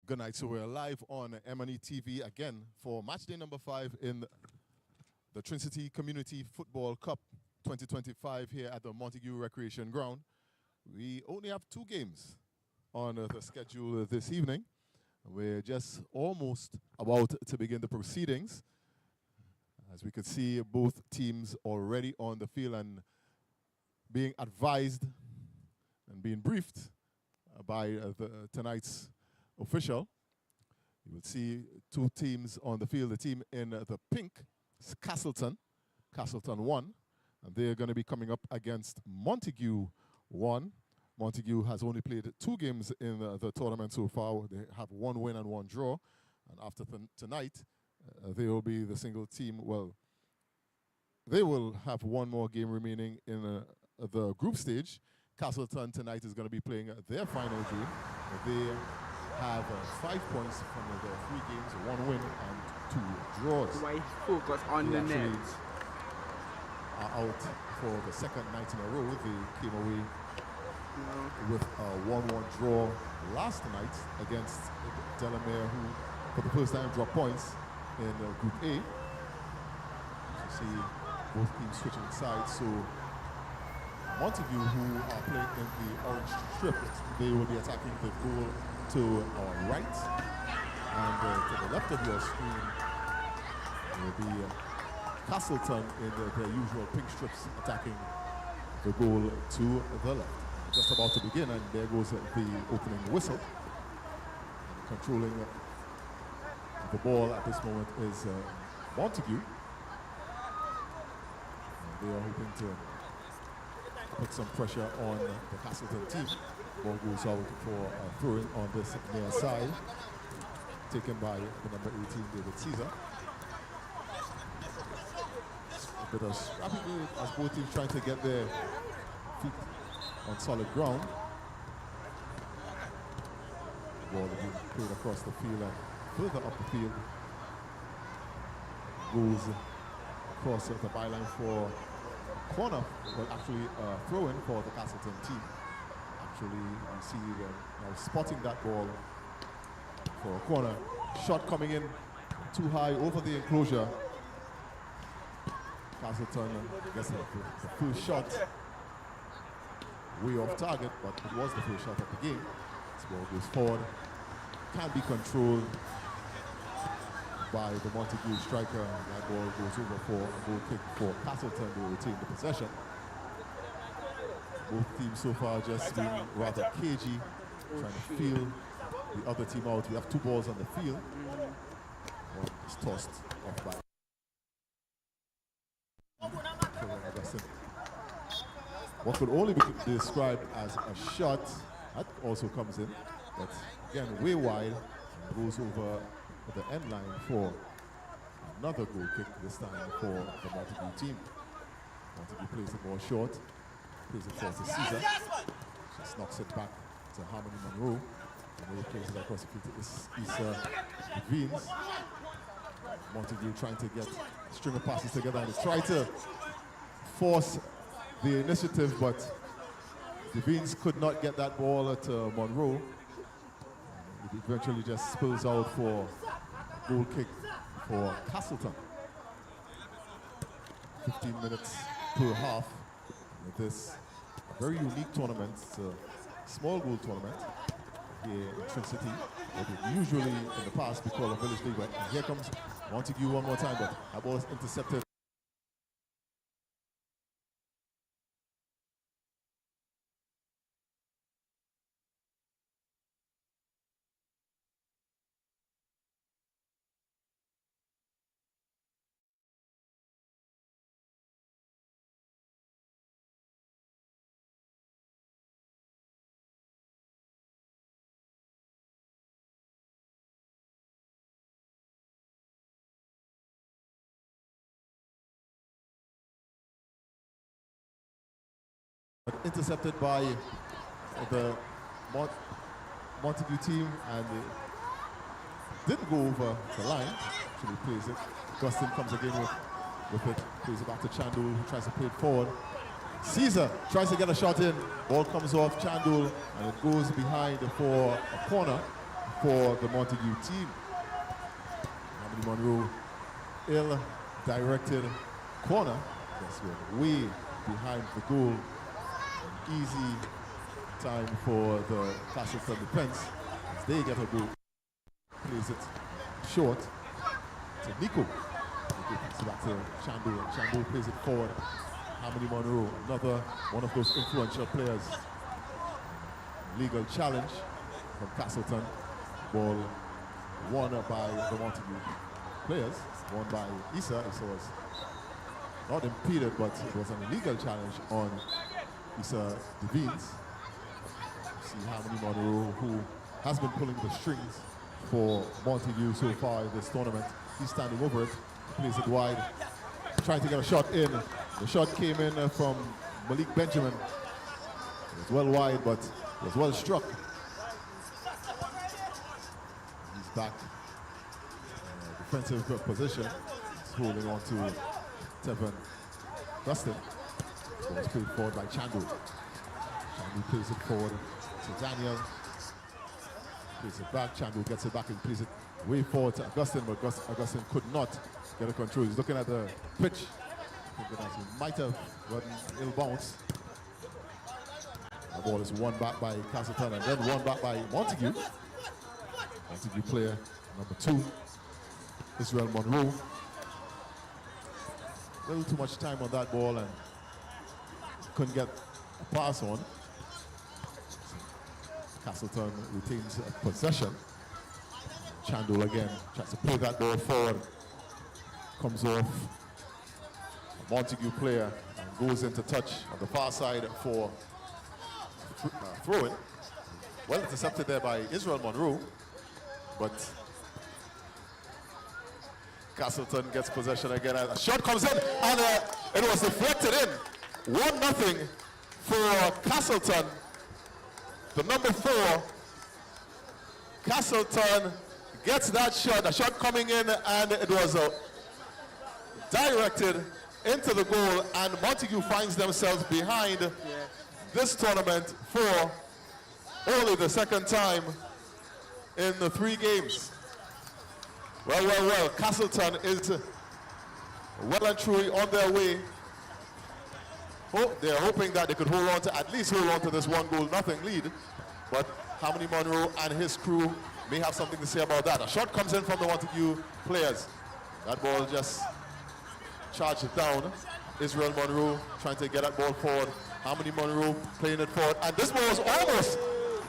Good night. So we're live on M&ETV again for match day number 5 in the Trincity Community Football Cup 2025 here at the Montague Recreation Ground. We only have 2 games on the schedule this evening. We're just almost about to begin the proceedings. As we could see, both teams already on the field and being advised and being briefed by tonight's official. You will see 2 teams on the field. The team in the pink is Castleton 1, and they're going to be coming up against Montague 1. Montague has only played 2 games in the tournament so far. They have 1 win and 1 draw, and after tonight, they will be the single team. Well, they will have 1 more game remaining in the group stage. Castleton tonight is going to be playing their final game. They have 5 points from their 3 games, 1 win and 2 draws. Why focus on the net? Are out for the second night in a row. They came away with a 1-1 draw last night against Delamere, who for the first time dropped points in Group A. You see both teams switching sides. So Montague, who are playing in the orange strip, they will be attacking the goal to our right, and to the left of your screen will be Castleton in their usual pink strips attacking the goal to the left. Just about to begin, and there goes the opening whistle. And controlling the ball at this moment is Montague. And they are hoping to put some pressure on the Castleton team. Ball goes out for a throw-in on this near side, taken by the number 18, David Caesar. A bit of scrappy game as both teams trying to get their feet on solid ground. The ball being played across the field and further up the field. Goes across the byline for corner, well, actually throw-in for the Castleton team. Actually, you see now spotting that ball for a corner. Shot coming in too high over the enclosure. Castleton gets the first shot way off target, but it was the first shot of the game. This ball goes forward. Can't be controlled by the Montague striker. That ball goes over for a goal kick for Castleton. They retain the possession. Both teams so far just being rather cagey, trying to feel the other team out. We have 2 balls on the field. One is tossed off by what could only be described as a shot. That also comes in, but again, way wide, and goes over the end line for another goal kick, this time for the Montague team. Montague plays the ball short, plays it forward to Caesar. Just knocks it back to Harmony Monroe. And he plays it across the field to Issa Veens. Montague trying to get a string of passes together and try to force the initiative, but Veens could not get that ball to Monroe. It eventually just spills out for a goal kick for Castleton. 15 minutes per half with this very unique tournament. It's a small goal tournament here in Trincity. What would usually in the past be called a village league, but here comes Montague one more time, but that ball is intercepted. Intercepted by the Montague team, and it didn't go over the line. Actually plays it. Gustin comes again with it. Plays it back to Chandul, who tries to play it forward. Caesar tries to get a shot in. Ball comes off Chandul, and it goes behind for a corner for the Montague team. Hamidi Monroe, ill-directed corner. That's way behind the goal. Easy time for the Castleton defense as they get a goal. Plays it short to Nico. Nico picks it back to Chandu, and Chandu plays it forward. Hamidi Monroe, another one of those influential players. Legal challenge from Castleton. Ball won by the Montague players, won by Issa. Issa was not impeded, but it was an illegal challenge on Issa Devines. See Hamidi Monroe, who has been pulling the strings for Montague so far in this tournament. He's standing over it, plays it wide, trying to get a shot in. The shot came in from Malik Benjamin. It was well wide, but it was well struck. He's back defensive position. He's holding on to Tevin Dustin. It was played forward by Chandu. Chandu plays it forward to Daniel. Plays it back. Chandu gets it back and plays it way forward to Augustine, but Augustine could not get a control. He's looking at the pitch, thinking that he might have gotten ill bounce. The ball is won back by Castleton and then won back by Montague. Montague player number 2, Israel Monroe. A little too much time on that ball and couldn't get a pass on. Castleton retains possession. Chandul again tries to play that ball forward. Comes off a Montague player and goes into touch on the far side for throw-in. Well intercepted there by Israel Monroe, but Castleton gets possession again. A shot comes in and it was deflected in. 1-0 for Castleton. The number 4, Castleton gets that shot. A shot coming in and it was directed into the goal, and Montague finds themselves behind this tournament for only the second time in the 3 games. Well, Castleton is well and truly on their way. They're hoping that they could at least hold on to this 1-0 lead, but Hamidi Monroe and his crew may have something to say about that. A shot comes in from the Montague players. That ball just charged it down. Israel Monroe trying to get that ball forward. Hamidi Monroe playing it forward, and this ball was almost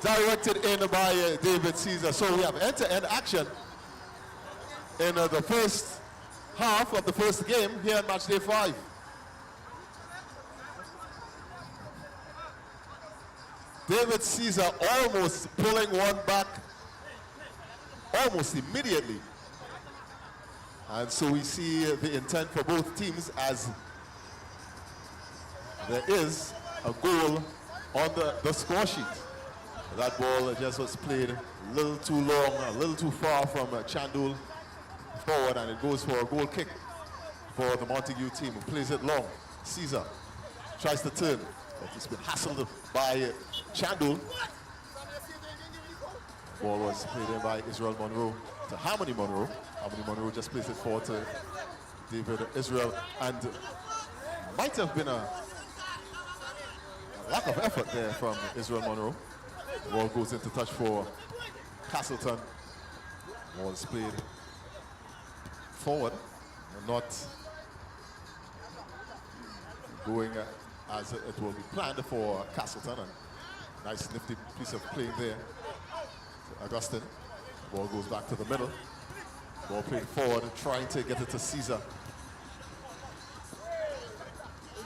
directed in by David Caesar. So we have end-to-end action in the first half of the first game here at match day 5. David Caesar almost pulling one back almost immediately. And so we see the intent for both teams as there is a goal on the score sheet. That ball just was played a little too long, a little too far from Chandul forward, and it goes for a goal kick for the Montague team, who plays it long. Caesar tries to turn, but he's been hassled by Chandul. Ball was played in by Israel Monroe to Hamidi Monroe. Hamidi Monroe just plays it forward to David Israel, and might have been a lack of effort there from Israel Monroe. The ball goes into touch for Castleton. Ball is played forward, and not going as it will be planned for Castleton. And nice nifty piece of play there to Augustine. Ball goes back to the middle. Ball played forward, trying to get it to Caesar.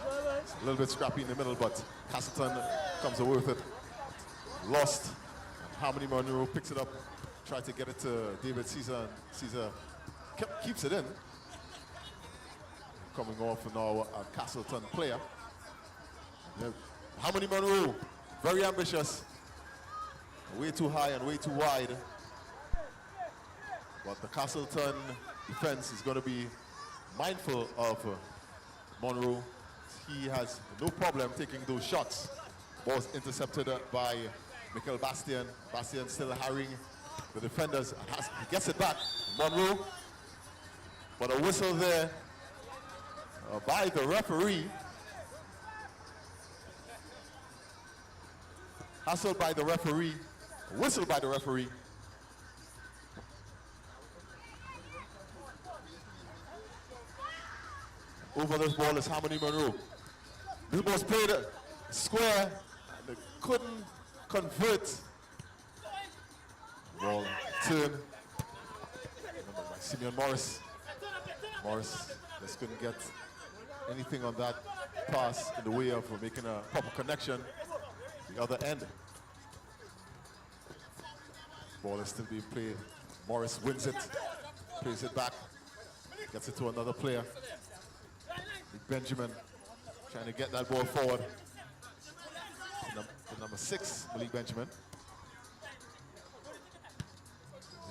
A little bit scrappy in the middle, but Castleton comes away with it. Lost. Hamidi Monroe picks it up, tries to get it to David Caesar, and Caesar keeps it in. Coming off now a Castleton player. Hamidi Monroe, very ambitious. Way too high and way too wide. But the Castleton defense is going to be mindful of Monroe. He has no problem taking those shots. Ball's intercepted by Michael Bastian. Bastian still harrying the defenders. He gets it back. Monroe. But a whistle there by the referee. Hustled by the referee. Whistle by the referee. Over this ball is Harmony Monroe. This ball's played square and they couldn't convert. Ball turn. By Simeon Morris. Morris just couldn't get anything on that pass in the way of making a proper connection. The other end. Ball is still being played. Morris wins it, plays it back, gets it to another player. Benjamin trying to get that ball forward. The number 6, Malik Benjamin.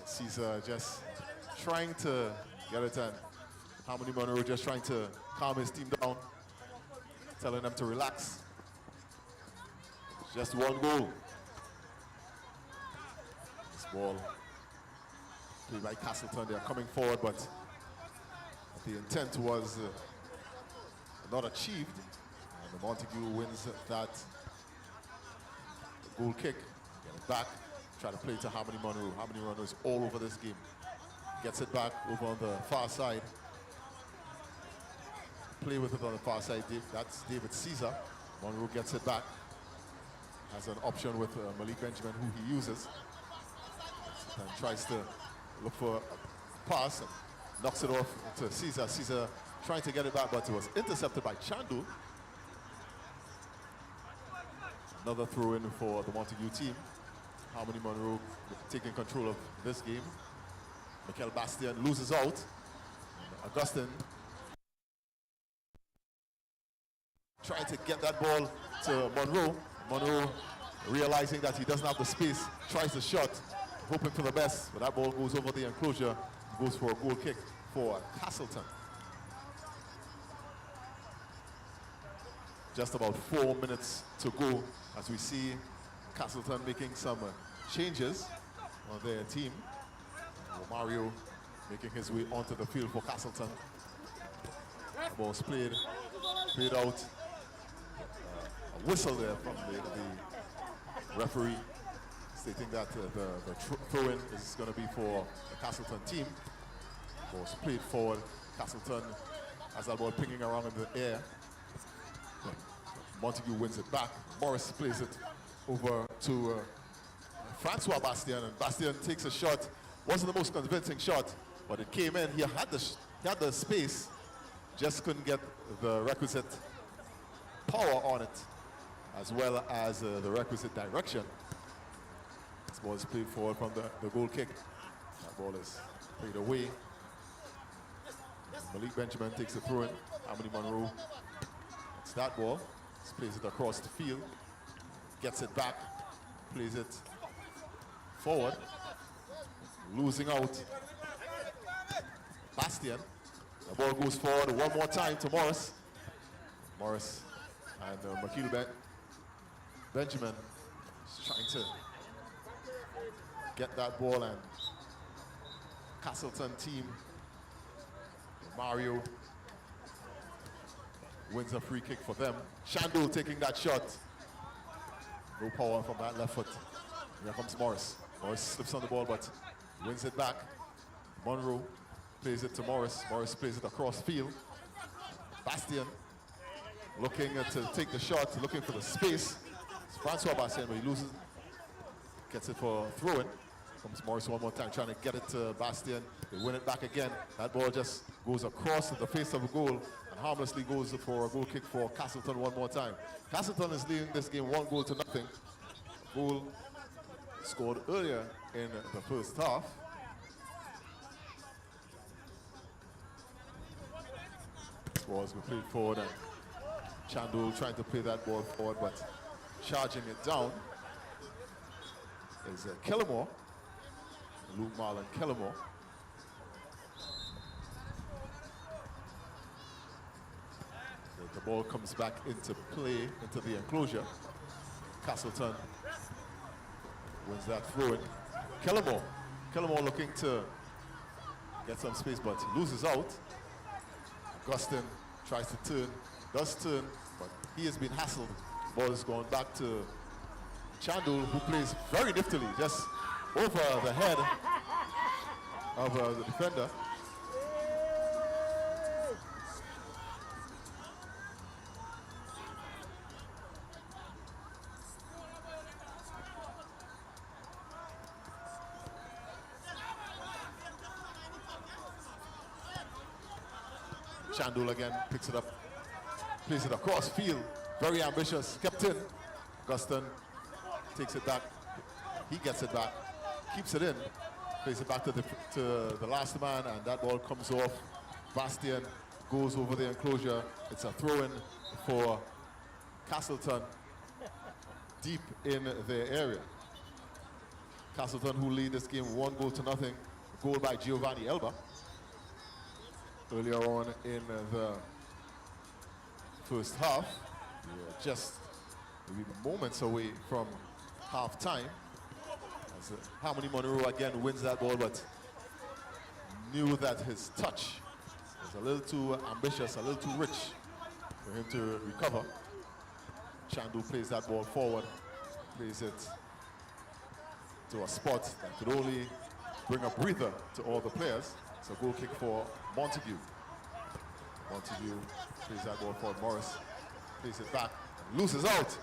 Caesar just trying to get it in. Harmony Monroe just trying to calm his team down, telling them to relax. Just one goal. This ball played by Castleton. They are coming forward, but the intent was not achieved. And the Montague wins that goal kick. Get it back. Try to play to Harmony Monroe. Harmony Monroe is all over this game. Gets it back over on the far side. Play with it on the far side. That's David Caesar. Monroe gets it back. Has an option with Malik Benjamin, who he uses. And tries to look for a pass and knocks it off to Caesar. Caesar trying to get it back, but it was intercepted by Chandu. Another throw in for the Montague team. Harmony Monroe taking control of this game. Mikel Bastian loses out. Augustine trying to get that ball to Monroe. Monroe realizing that he doesn't have the space, tries the shot, hoping for the best, but that ball goes over the enclosure, goes for a goal kick for Castleton. Just about 4 minutes to go as we see Castleton making some changes on their team. Mario making his way onto the field for Castleton. The ball's played out. A whistle there from the referee stating that the throw-in is going to be for the Castleton team. Ball's played forward. Castleton has that ball pinging around in the air. Montague wins it back. Morris plays it over to Francois Bastien, and Bastien takes a shot. Wasn't the most convincing shot, but it came in. He had the space, just couldn't get the requisite power on it, as well as the requisite direction. This ball is played forward from the goal kick. That ball is played away. Malik Benjamin takes the throw in. Harmony Monroe. It's that ball. Just plays it across the field. Gets it back. Plays it forward. Losing out. Bastian. The ball goes forward one more time to Morris. Morris and Makil Benjamin is trying to get that ball, and Castleton team, Mario wins a free kick for them. Shandul taking that shot. No power from that left foot. Here comes Morris. Morris slips on the ball, but wins it back. Monroe plays it to Morris. Morris plays it across field. Bastien looking to take the shot, looking for the space. It's Francois Bastien, but he loses. Gets it for a throw-in. Comes Morris one more time, trying to get it to Bastien. They win it back again. That ball just goes across the face of the goal and harmlessly goes for a goal kick for Castleton one more time. Castleton is leading this game 1-0. Goal scored earlier in the first half. This ball has been played forward, and Chandul trying to play that ball forward, but charging it down is Kellamore. Luke Marlon Kellamore. The ball comes back into play, into the enclosure. Castleton wins that throw-in. Kellamore Killamore looking to get some space, but loses out. Augustin tries to turn, does turn, but he has been hassled. Ball is going back to Chandul, who plays very niftily, just over the head of the defender. Chandul again picks it up, plays it across field, very ambitious, kept in. Augustin takes it back, he gets it back, keeps it in, plays it back to the last man, and that ball comes off. Bastian goes over the enclosure. It's a throw-in for Castleton deep in their area. Castleton, who lead this game 1-0, goal by Giovanni Elba earlier on in the first half. We're just maybe moments away from half time. As Harmony Monroe again wins that ball, but knew that his touch was a little too ambitious, a little too rich for him to recover. Chandu plays that ball forward, plays it to a spot that could only bring a breather to all the players. It's a goal kick for Montague. Montague plays that ball forward. Morris plays it back, loses out.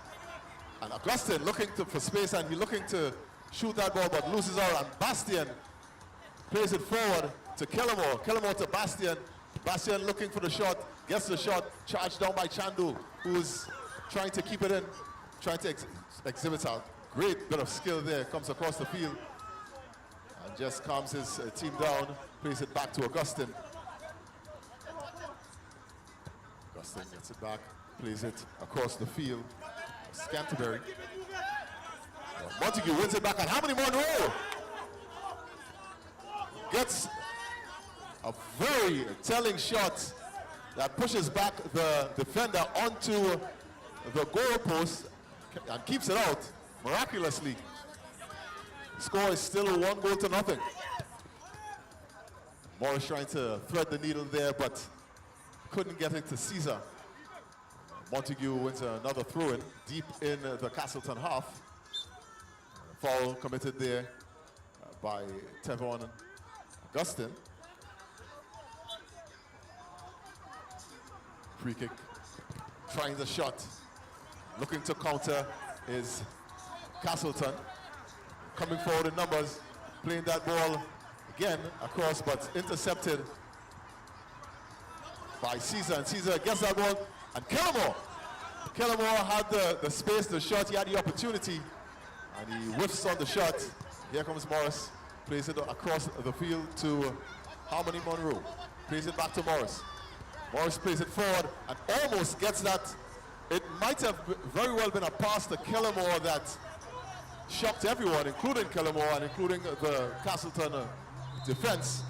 And Augustin looking for space, and he's looking to shoot that ball, but loses out. And Bastian plays it forward to Killamore. Killamore to Bastian. Bastian looking for the shot, gets the shot, charged down by Chandu, who's trying to keep it in, trying to exhibit a great bit of skill there, comes across the field, and just calms his team down, plays it back to Augustin. Augustin gets it back, plays it across the field. Scantlebury. Montague wins it back, and Harmony Monroe gets a very telling shot that pushes back the defender onto the goal post and keeps it out miraculously. The score is still 1-0. Morris trying to thread the needle there, but couldn't get it to Caesar. Montague wins another throw-in deep in the Castleton half. Foul committed there by Tevon Augustin. Free kick, trying the shot, looking to counter is Castleton. Coming forward in numbers, playing that ball again across, but intercepted by Caesar. And Caesar gets that ball, and Killamore had the space, the shot, he had the opportunity, and he whiffs on the shot. Here comes Morris, plays it across the field to Harmony Monroe, plays it back to Morris. Morris plays it forward and almost gets that. It might have very well been a pass to Killamore that shocked everyone, including Killamore and including the Castleton defense.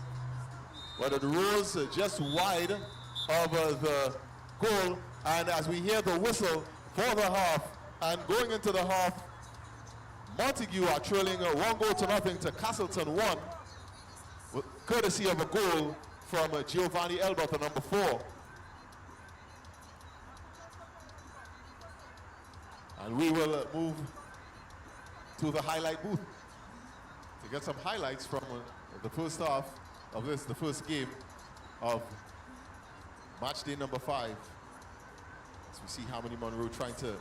But it rose just wide of the goal. And as we hear the whistle for the half, and going into the half, Montague are trailing 1-0 to Castleton 1, courtesy of a goal from Giovanni Elba, the number 4. And we will move to the highlight booth to get some highlights from the first half of the first game of match day number 5. As we see Harmony Monroe trying to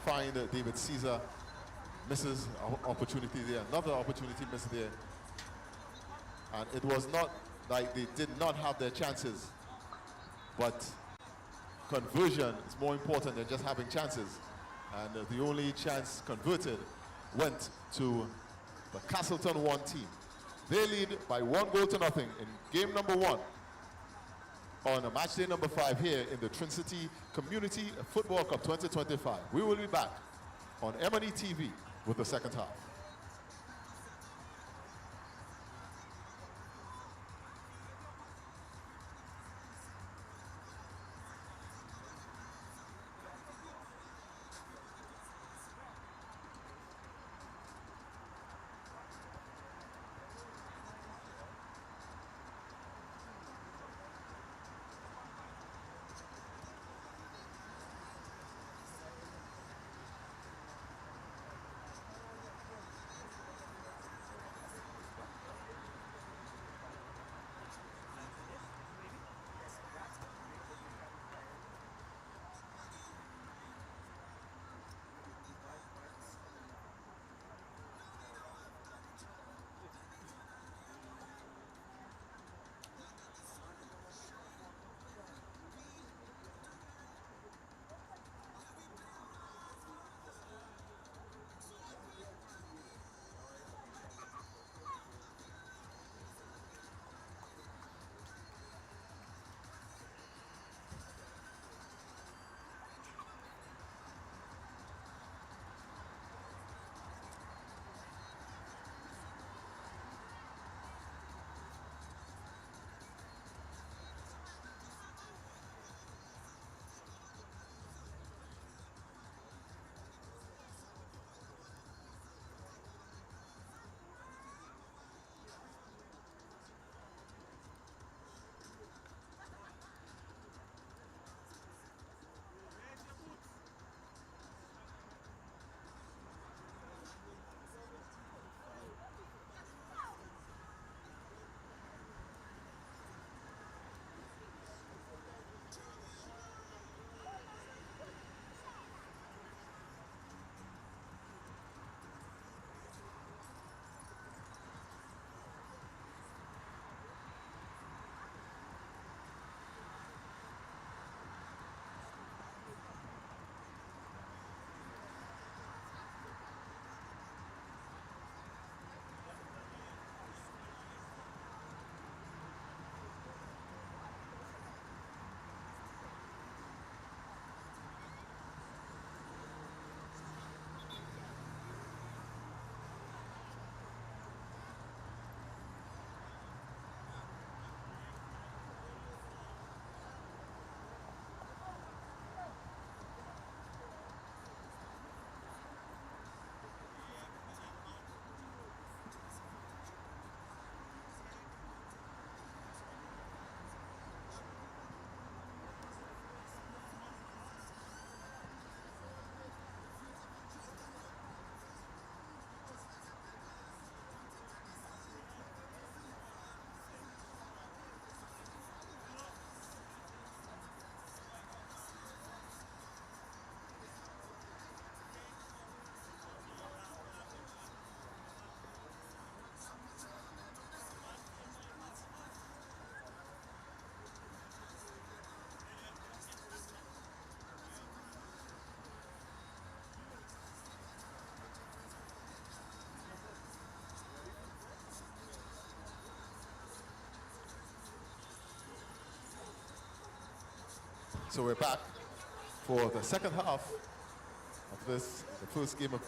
find David Caesar, misses an opportunity there, another opportunity missed there. And it was not like they did not have their chances, but conversion is more important than just having chances. And the only chance converted went to the Castleton 1 team. They lead by 1-0 in game number 1 on match day number 5 here in the Trincity Community Football Cup 2025. We will be back on M&ETV with the second half. So we're back for the second half of this, the first game of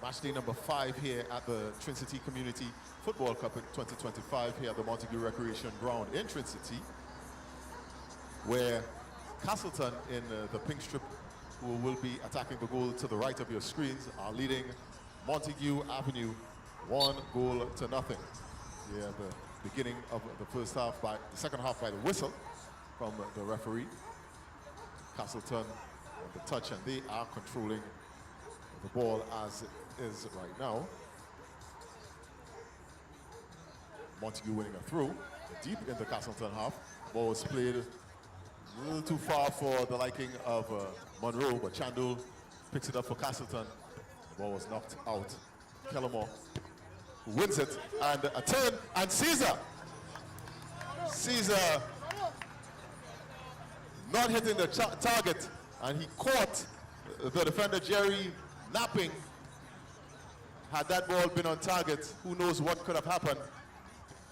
match day number 5 here at the Trincity Community Football Cup in 2025 here at the Montague Recreation Ground in Trincity, where Castleton in the pink strip, who will be attacking the goal to the right of your screens, are leading Montague Avenue 1 goal to nothing. Yeah, the beginning of the first half, by the second half by the whistle from the referee. Castleton on the touch, and they are controlling the ball as it is right now. Montague winning a throw deep in the Castleton half. Ball was played a little too far for the liking of Monroe, but Chandul picks it up for Castleton. The ball was knocked out. Kellamore wins it, and a turn, and Caesar not hitting the target, and he caught the defender Jerry napping. Had that ball been on target, who knows what could have happened.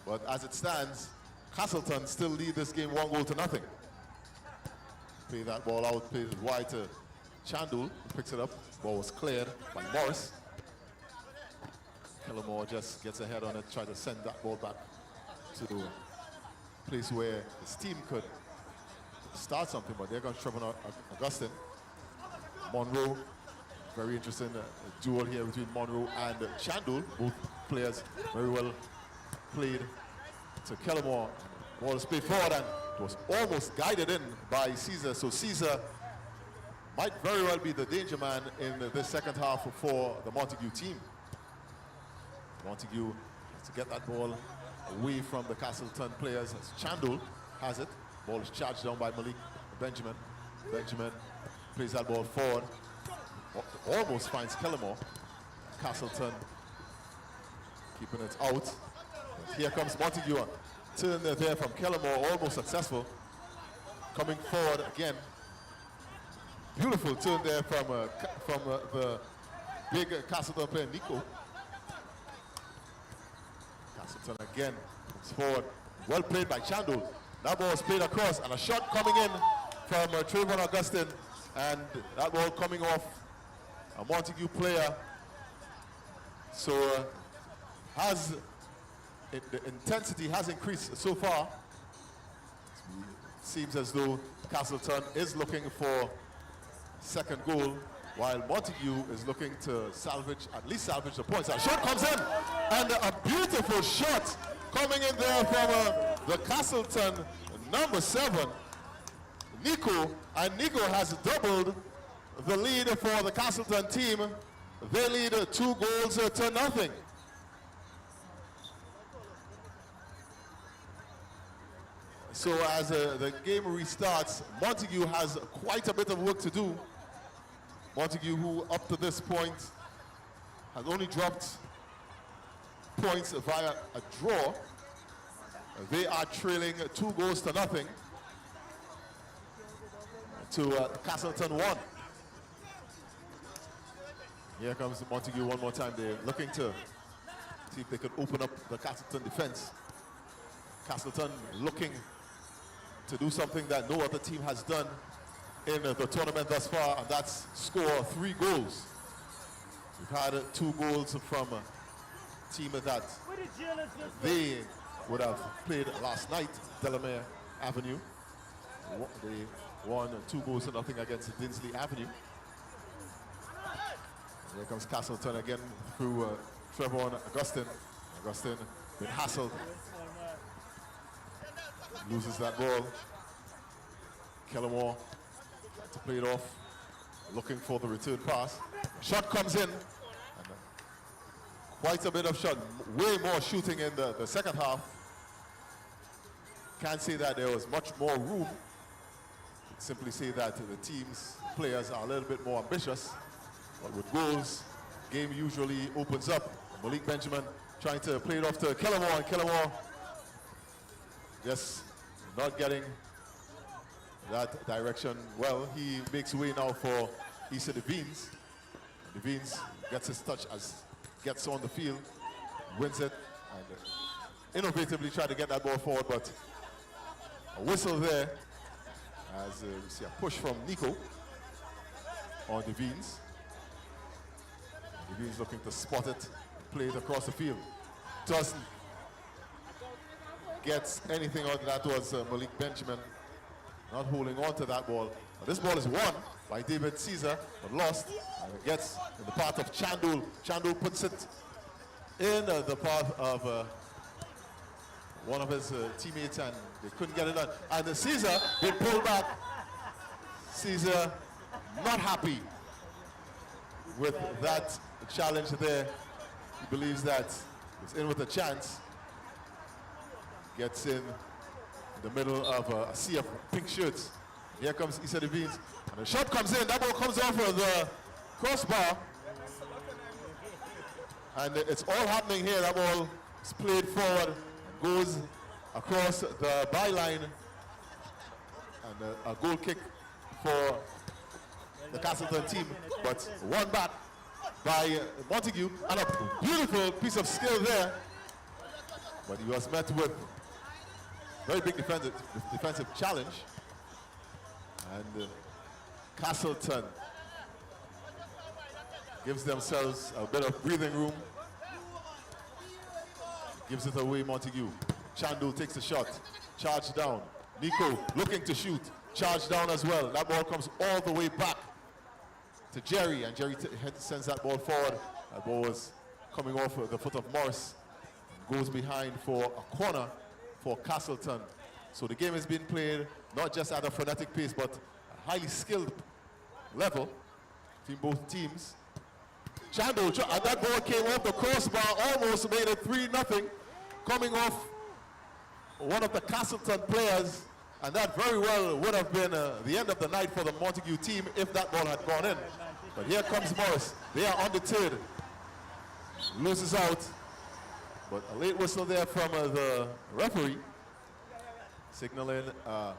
But as it stands, Castleton still lead this game 1 goal to nothing. Play that ball out, plays it wide to Chandul, who picks it up. Ball was cleared by Morris. Kellamore just gets ahead on it, try to send that ball back to the place where his team could start something, but they're going to Trevor Augustine. Monroe, very interesting duel here between Monroe and Chandul. Both players very well played to Kellamore. Ball is played forward, and it was almost guided in by Caesar. So Caesar might very well be the danger man in this second half for the Montague team. Montague has to get that ball away from the Castleton players as Chandul has it. Ball is charged down by Malik Benjamin. Benjamin plays that ball forward. Almost finds Kellamore. Castleton keeping it out. But here comes Montague. Turn there from Kellamore, almost successful. Coming forward again. Beautiful turn there from the big Castleton player, Nico. Castleton again comes forward. Well played by Chandul. That ball was played across, and a shot coming in from Trayvon Augustine, and that ball coming off a Montague player. So the intensity has increased so far. It seems as though Castleton is looking for second goal, while Montague is looking to at least salvage the points. A shot comes in, and a beautiful shot coming in there from the Castleton number 7, Nico, and Nico has doubled the lead for the Castleton team. They lead 2 goals to nothing. So as the game restarts, Montague has quite a bit of work to do. Montague, who up to this point has only dropped points via a draw. They are trailing 2 goals to nothing to Castleton 1. Here comes Montague one more time. They're looking to see if they could open up the Castleton defense. Castleton looking to do something that no other team has done in the tournament thus far, and that's score 3 goals. We've had 2 goals from a team that they would have played last night, Delamere Avenue. They won 2 goals to nothing against Dinsley Avenue. Here comes Castleton again through Trevor Augustine. Augustine been hassled. Loses that ball. Kellamore to play it off, looking for the return pass. Shot comes in, and quite a bit of shot, way more shooting in the second half. Can't say that there was much more room. Simply say that the team's players are a little bit more ambitious, but with goals, game usually opens up. Malik Benjamin trying to play it off to Kellamore, and Kellamore just not getting that direction well. He makes way now for Issa Devines. Devines gets his touch as gets on the field, wins it, and innovatively try to get that ball forward, but a whistle there, as we see a push from Nico on Devines. Devines looking to spot it, play it across the field. Doesn't get anything out of that. Was Malik Benjamin not holding on to that ball. But this ball is won by David Caesar, but lost. And it gets in the path of Chandul. Chandul puts it in the path of one of his teammates, and they couldn't get it done. And Caesar, they pull back. Caesar not happy with that challenge there. He believes that he's in with a chance. Gets in the middle of a sea of pink shirts. Here comes Issa Devines, and the shot comes in. That ball comes off of the crossbar, and it's all happening here. That ball is played forward, goes across the byline, and a goal kick for the Castleton team, but won back by Montague, and a beautiful piece of skill there, but he was met with very big defensive challenge, and Castleton gives themselves a bit of breathing room, gives it away. Montague. Chandul takes the shot, charge down. Nico looking to shoot, charge down as well. That ball comes all the way back to Jerry, and Jerry sends that ball forward. That ball was coming off the foot of Morris, goes behind for a corner for Castleton. So the game has been played not just at a frenetic pace, but a highly skilled level between both teams. Chandul, and that ball came off the crossbar, almost made it 3-0, coming off one of the Castleton players, and that very well would have been the end of the night for the Montague team if that ball had gone in. But here comes Morris. They are undeterred. Loses out, but a late whistle there from the referee, signaling a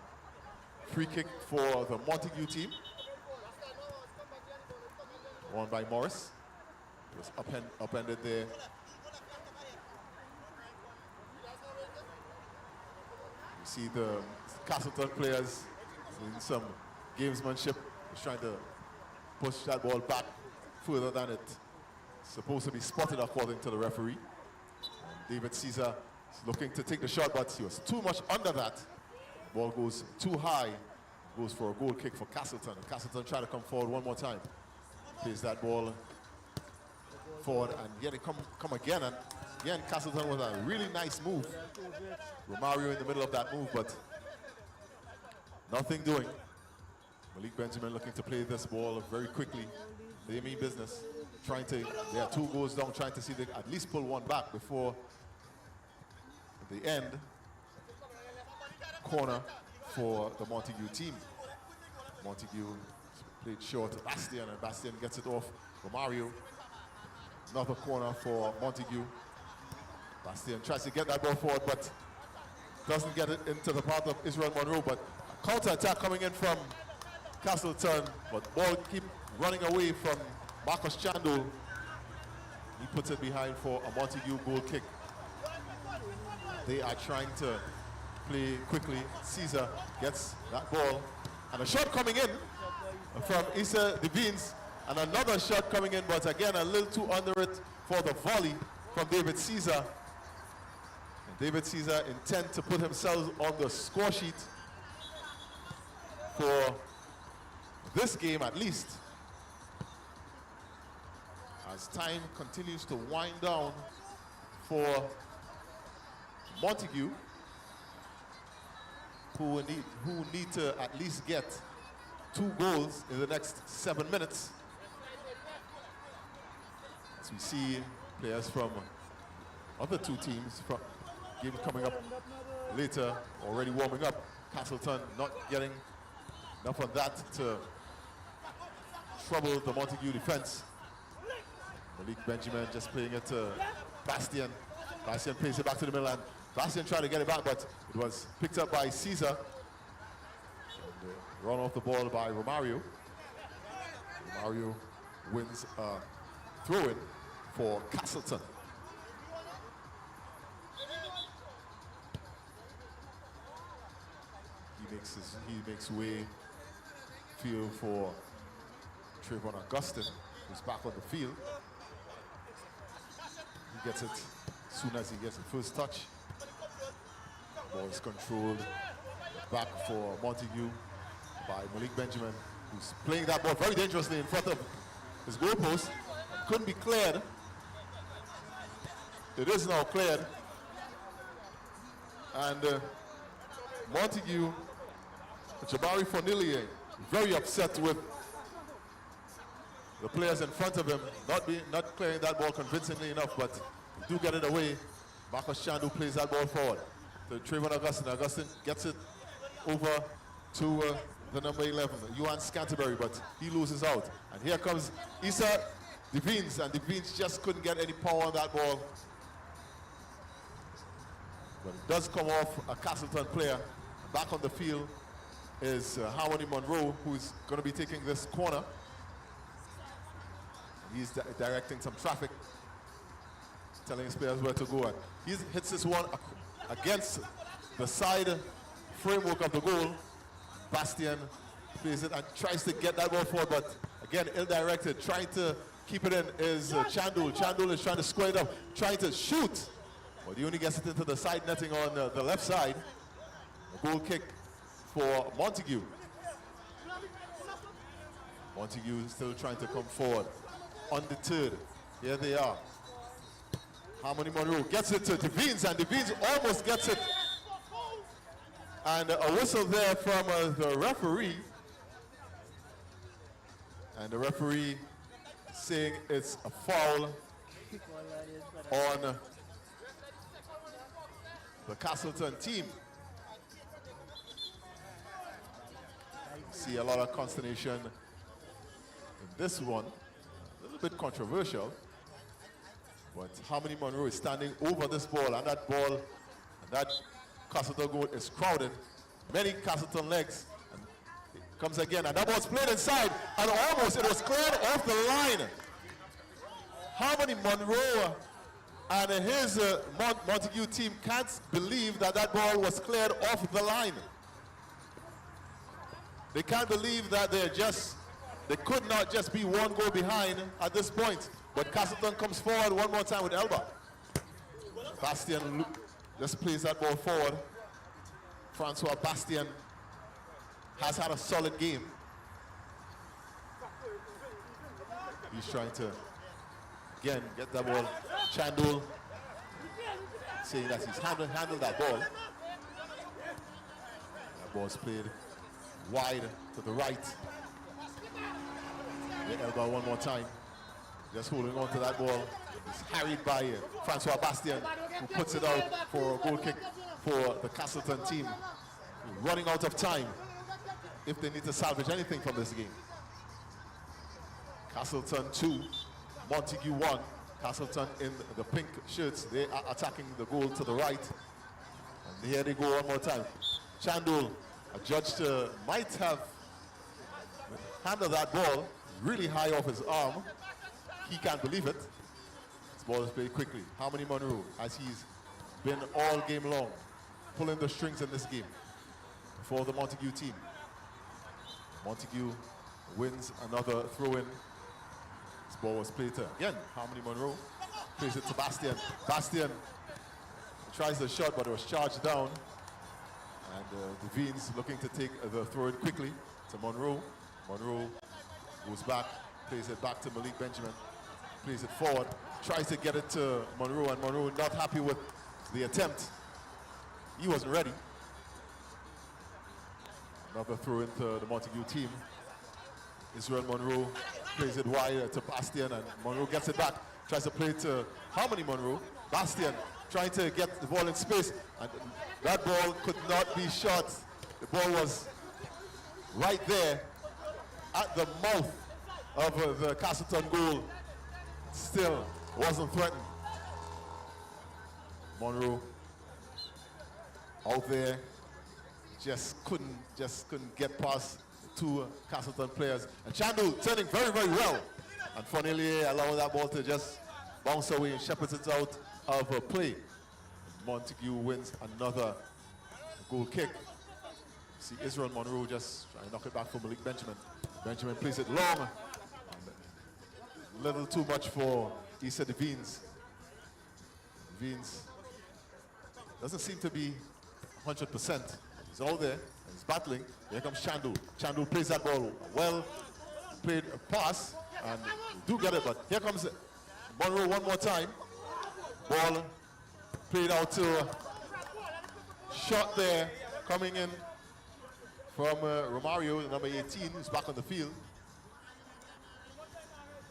free kick for the Montague team. Won by Morris. It was upended there. You see the Castleton players in some gamesmanship, just trying to push that ball back further than it's supposed to be spotted according to the referee. And David Caesar is looking to take the shot, but he was too much under that. Ball goes too high, goes for a goal kick for Castleton. Castleton try to come forward one more time. Plays that ball forward, and yet it come again, and again Castleton with a really nice move. Romario in the middle of that move, but nothing doing. Malik Benjamin looking to play this ball very quickly. They mean business. They are 2 goals down, trying to see they at least pull one back before the end. Corner for the Montague team. Montague played short to Bastian, and Bastian gets it off Romario. Another corner for Montague. Bastian tries to get that ball forward, but doesn't get it into the path of Israel Monroe. But a counter-attack coming in from Castleton, but ball keep running away from Marcus Chandul. He puts it behind for a Montague goal kick. They are trying to play quickly. Caesar gets that ball, and a shot coming in from Issa Devines, and another shot coming in, but again a little too under it for the volley from David Caesar. And David Caesar intent to put himself on the score sheet for this game at least, as time continues to wind down for Montague, who need to at least get 2 goals in the next 7 minutes. As we see players from other 2 teams from game coming up later already warming up. Castleton not getting enough of that to trouble the Montague defense. Malik Benjamin just playing it to Bastian. Bastian plays it back to the middle, and Bastian tried to get it back, but it was picked up by Caesar. And run off the ball by Romario. Romario wins a throw-in for Castleton. he makes way field for Trayvon Augustin, who's back on the field. He gets it as soon as he gets the first touch. Ball is controlled back for Montague by Malik Benjamin, who's playing that ball very dangerously in front of his goalpost. Couldn't be cleared. It is now cleared. And Montague, Jabari Fornillier, very upset with the players in front of him, not clearing that ball convincingly enough, but do get it away. Marcus Chandu plays that ball forward to Trayvon Augustin. Augustin gets it over to the number 11, Johan Scanterbury, but he loses out. And here comes Issa Devines, and Devines just couldn't get any power on that ball. But it does come off a Castleton player. Back on the field is Harmony Monroe, who's going to be taking this corner. He's directing some traffic, telling his players where to go. And he hits this one against the side framework of the goal. Bastian plays it and tries to get that ball forward, but again, ill-directed. Trying to keep it in is Chandul. Chandul is trying to square it up, trying to shoot. But he only gets it into the side netting on the left side. A goal kick for Montague. Montague is still trying to come forward. Undeterred. Here they are. Harmony Monroe gets it to Devines, and Devines almost gets it. And a whistle there from the referee. And the referee saying it's a foul on the Castleton team. See a lot of consternation in this one. A little bit controversial. But Harmony Monroe is standing over this ball, and that ball, and that Castleton goal is crowded. Many Castleton legs. And it comes again, and that ball's played inside, and almost it was cleared off the line. Harmony Monroe and his Montague team can't believe that that ball was cleared off the line. They can't believe that they could not just be one goal behind at this point. But Castleton comes forward one more time with Elba. Bastien just plays that ball forward. Francois Bastien has had a solid game. He's trying to, again, get that ball. Chandul saying that he's handled that ball. That ball's played wide to the right. Get Elba one more time. Just holding on to that ball. It's harried by Francois Bastien, who puts it out for a goal kick for the Castleton team. Running out of time if they need to salvage anything from this game. Castleton 2, Montague 1. Castleton in the pink shirts. They are attacking the goal to the right. And here they go one more time. Chandul, adjudged might have handled that ball really high off his arm. He can't believe it. This ball is played quickly. Harmony Monroe, as he's been all game long, pulling the strings in this game for the Montague team. Montague wins another throw-in. This ball was played to, again, Harmony Monroe. Plays it to Bastien. Bastien tries the shot, but it was charged down. And Devines looking to take the throw-in quickly to Monroe. Monroe goes back, plays it back to Malik Benjamin. Plays it forward, tries to get it to Monroe, and Monroe not happy with the attempt. He wasn't ready. Another throw into the Montague team. Israel Monroe plays it wide to Bastien, and Monroe gets it back. Tries to play it to Harmony Monroe. Bastien trying to get the ball in space, and that ball could not be shot. The ball was right there at the mouth of the Castleton goal. Still wasn't threatened. Monroe out there just couldn't get past the two Castleton players. And Chandu turning very, very well. And Fornillier allowing that ball to just bounce away and shepherds it out of play. Montague wins another goal kick. See Israel Monroe just trying to knock it back for Malik Benjamin. Benjamin plays it long. A little too much for Issa Devines. Devines doesn't seem to be 100%. He's all there. He's battling. Here comes Chandu. Chandu plays that ball well. Played a pass and do get it, but here comes Monroe one more time. Ball played out to shot there coming in from Romario, number 18, who's back on the field.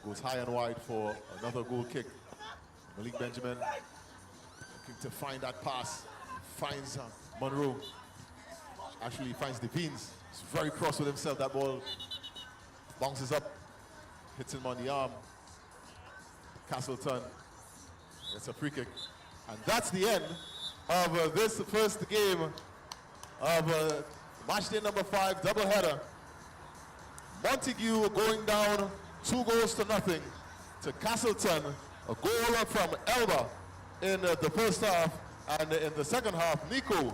Goes high and wide for another goal kick. Malik Benjamin looking to find that pass. Finds Monroe. Actually finds Devines. He's very cross with himself. That ball bounces up, hits him on the arm. Castleton gets a free kick. And that's the end of this first game of match day number 5 doubleheader. Montague going down 2-0 to Castleton. A goal from Elba in the first half, and in the second half, Nico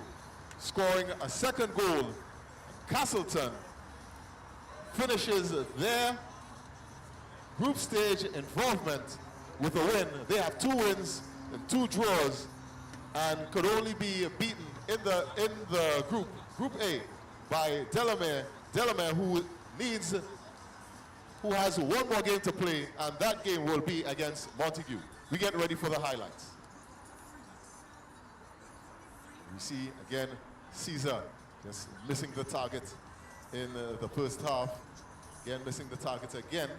scoring a second goal. Castleton finishes their group stage involvement with a win. They have 2 wins and 2 draws, and could only be beaten in the group A by Delamere. Delamere, who has one more game to play, and that game will be against Montague. We get ready for the highlights. We see again Caesar just missing the target in the first half. Again missing the target again.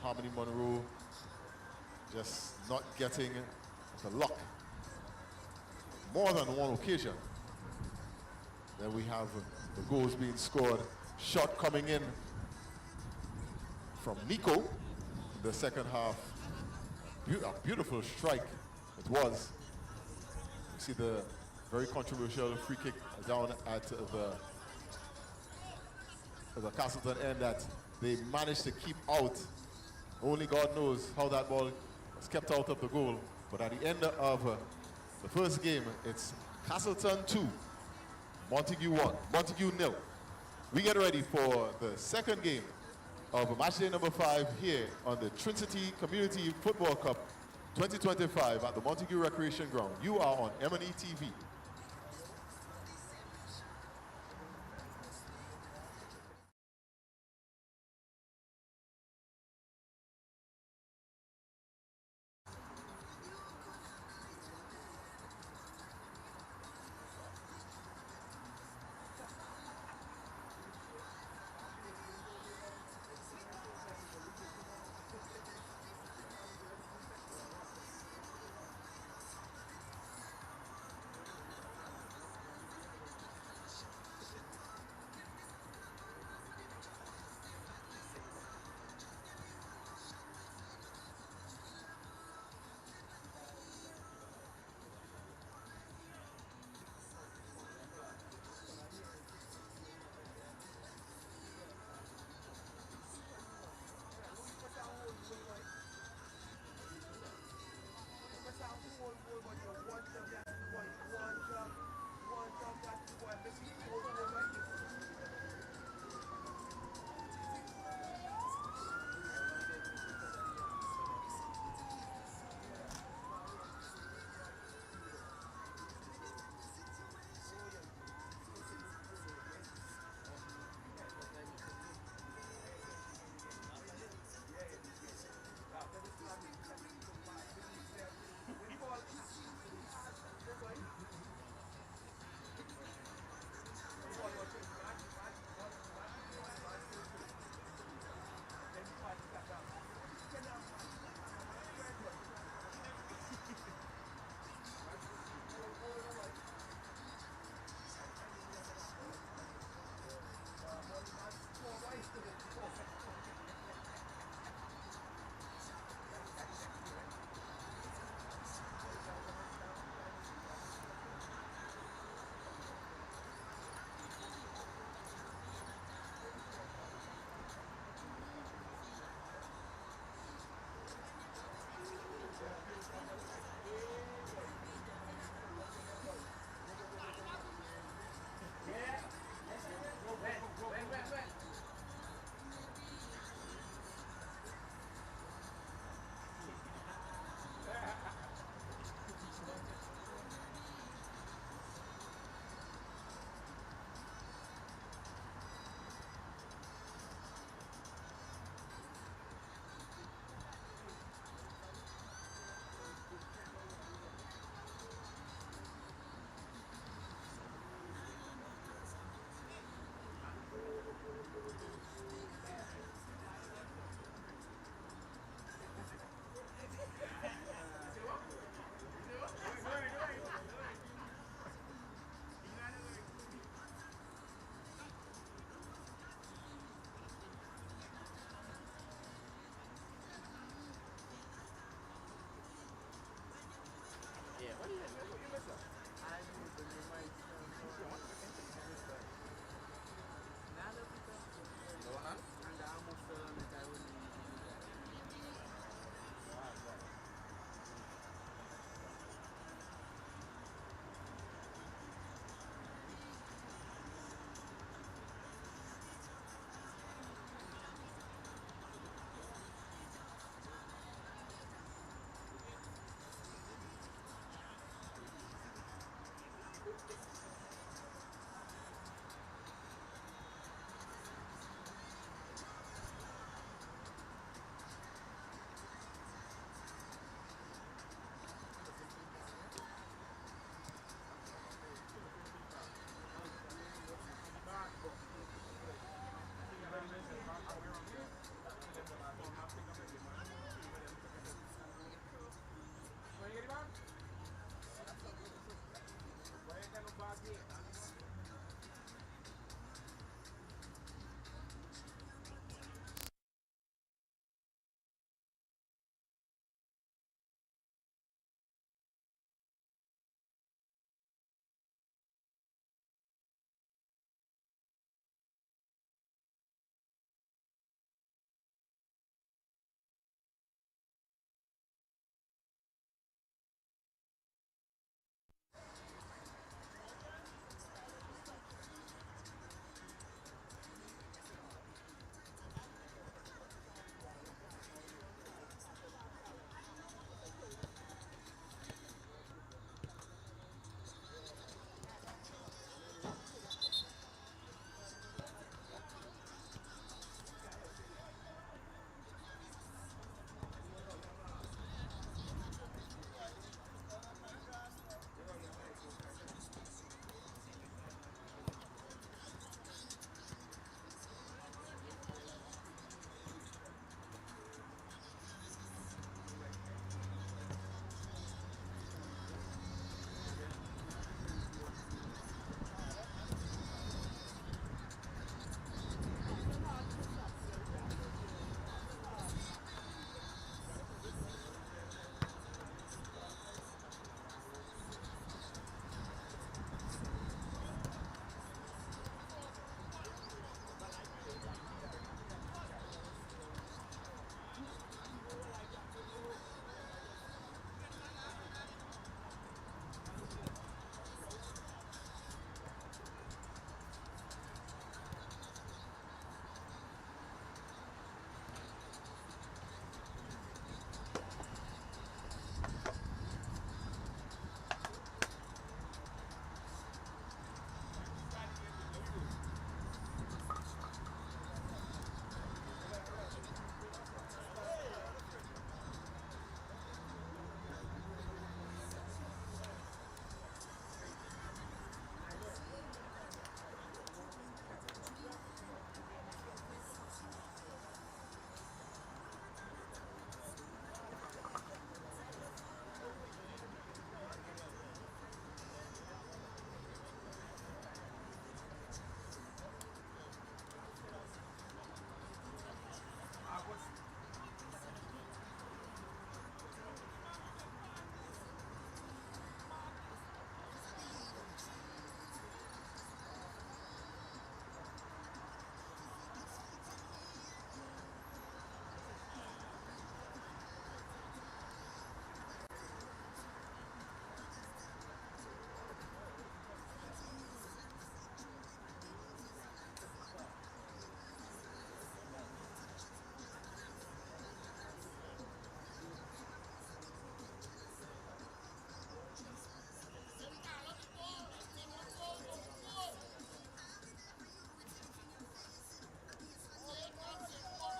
Harmony Monroe just not getting the luck. More than one occasion. Then we have the goals being scored. Shot coming in from Nico in the second half. A beautiful strike it was. You see the very controversial free kick down at the Castleton end that they managed to keep out. Only God knows how that ball was kept out of the goal. But at the end of the first game, it's Castleton 2, Montague 1, Montague 0. We get ready for the second game of match day number 5 here on the Trincity Community Football Cup 2025 at the Montague Recreation Ground. You are on M&ETV.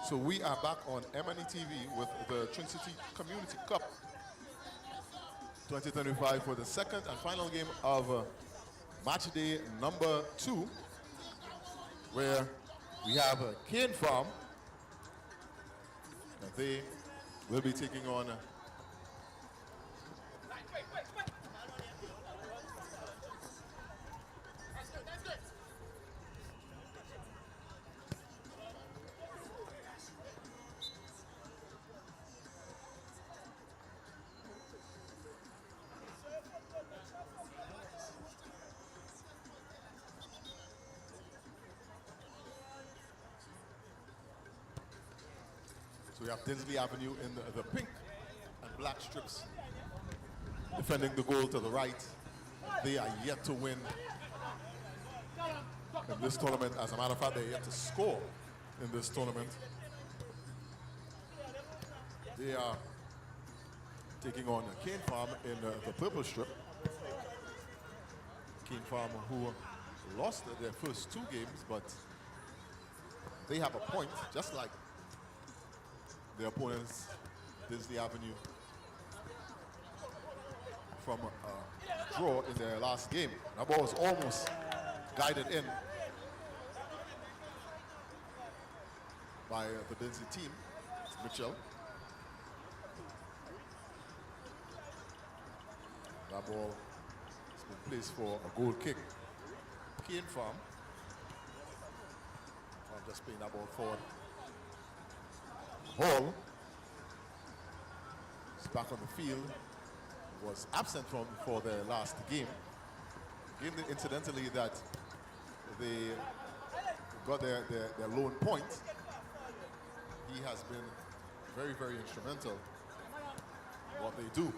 So we are back on M&ETV with the Trincity Community Cup 2025 for the second and final game of match day number 2, where we have Cane Farm. They will be taking on we have Dinsley Avenue in the pink and black strips, defending the goal to the right. They are yet to win in this tournament. As a matter of fact, they're yet to score in this tournament. They are taking on Cane Farm in the purple strip. Cane Farm, who lost their first 2 games, but they have a point, just like their opponents, Dinsley Avenue, from a draw in their last game. That ball was almost guided in by the Dinsley team. It's Mitchell. That ball has been placed for a goal kick. Cane Farm. I'm just playing that ball forward. Hall is back on the field. Was absent for their last game. Game incidentally that they got their lone point. He has been very, very instrumental in what they do.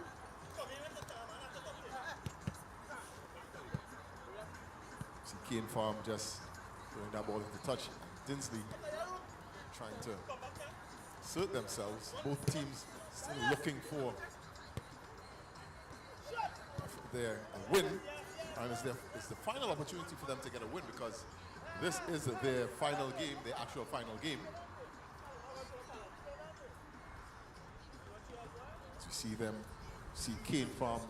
See Cane Farm just throwing that ball into touch. Dinsley trying to assert themselves. Both teams still looking for their win, and it's the final opportunity for them to get a win, because this is their final game, their actual final game. So you see Cane Farm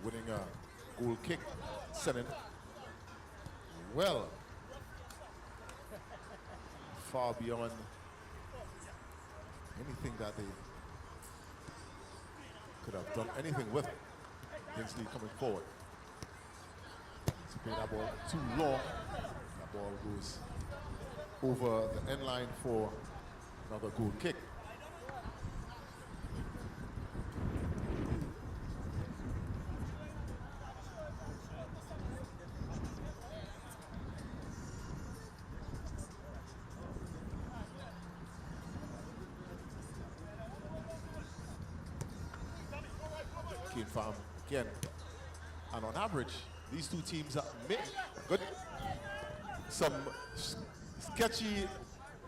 winning a goal kick, sending well far beyond anything that they could have done anything with. Dinsley coming forward. To play that ball too long. That ball goes over the end line for another goal kick. Cane Farm again, and on average these two teams are good. Some sketchy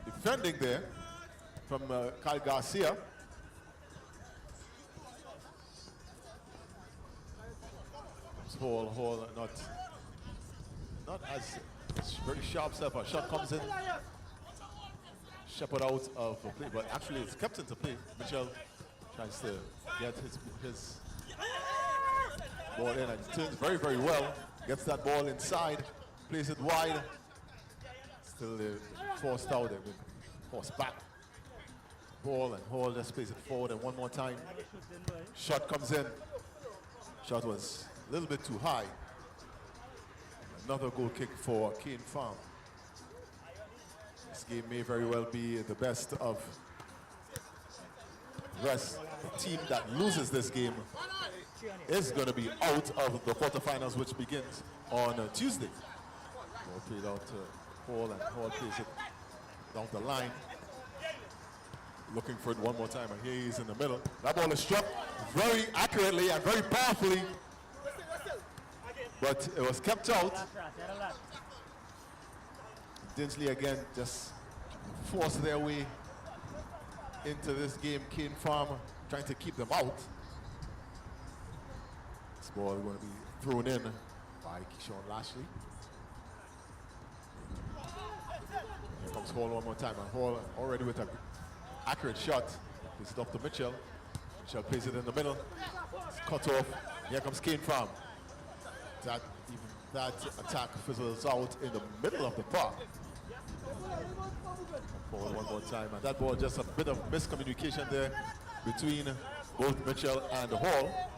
defending there from Kyle Garcia. Hall not as very sharp step. A shot comes in, shepherd out of play, but actually it's kept into play. Mitchell tries to get his ball in and turns very, very well. Gets that ball inside, plays it wide. Still forced out there, forced back. Ball, and Hall just plays it forward, and one more time. Shot comes in. Shot was a little bit too high. Another goal kick for Cane Farm. This game may very well be the best of the rest. The team that loses this game is going to be out of the quarterfinals, which begins on Tuesday. Ball played out to Hall, and Hall plays it down the line. Looking for it one more time, and here he is in the middle. That ball is struck very accurately and very powerfully, but it was kept out. Dinsley again just forced their way into this game. Cane Farm trying to keep them out. This ball is going to be thrown in by Keyshawn Lashley. comes Hall one more time, and Hall already with an accurate shot. Plays it off to Mitchell. Mitchell plays it in the middle. It's cut off. Here comes Kane Farm. That attack fizzles out in the middle of the park. Forward one more time, and that ball just a bit of miscommunication there between both Mitchell and Hall.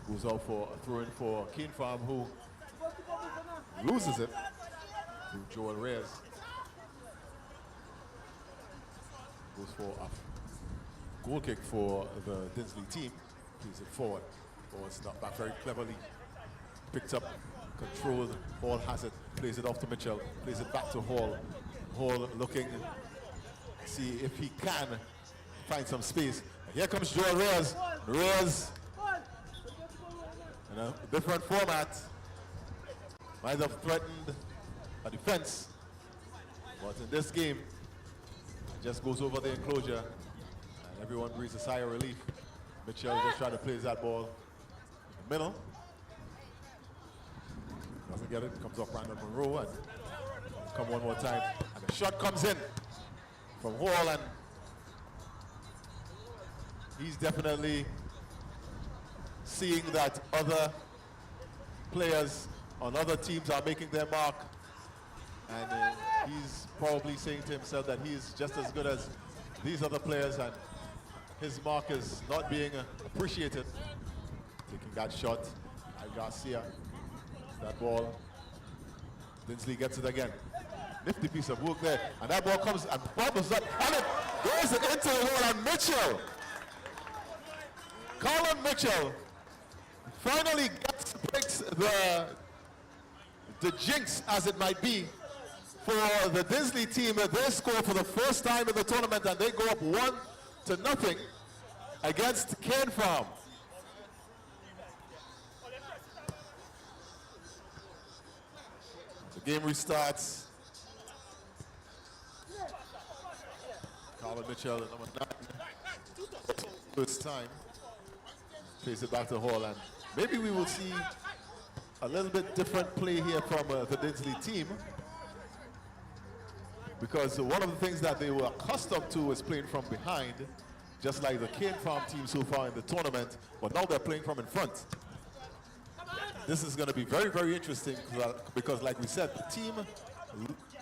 Goes out for a throw-in for Kane Farm, who loses it to Joel Reyes. Goes for a goal kick for the Dinsley team. Plays it forward. Ball snapped back very cleverly. Picked up, controlled. Hall has it. Plays it off to Mitchell. Plays it back to Hall. Hall looking to see if he can find some space. And here comes Joel Reyes. Reyes, in a different format, might have threatened a defense, but in this game, it just goes over the enclosure, and everyone breathes a sigh of relief. Mitchell just trying to place that ball in the middle. Doesn't get it, comes off Brandon Monroe, and come one more time, and the shot comes in from Hall, and he's definitely seeing that other players on other teams are making their mark, and he's probably saying to himself that he's just as good as these other players, and his mark is not being appreciated. Taking that shot at Garcia. That ball, Dinsley gets it again. Nifty piece of work there, and that ball comes and bobbles up, and it goes into the hole, and Mitchell, Colin Mitchell, finally breaks the jinx, as it might be, for the Dinsley team. They score for the first time in the tournament, and they go up 1-0 against Kane Farm. The game restarts. Colin Mitchell, number 9, first time. Plays it back to Hall, and maybe we will see a little bit different play here from the Dinsley team, because one of the things that they were accustomed to is playing from behind, just like the Kane Farm team so far in the tournament, but now they're playing from in front. This is going to be very, very interesting, because like we said, the team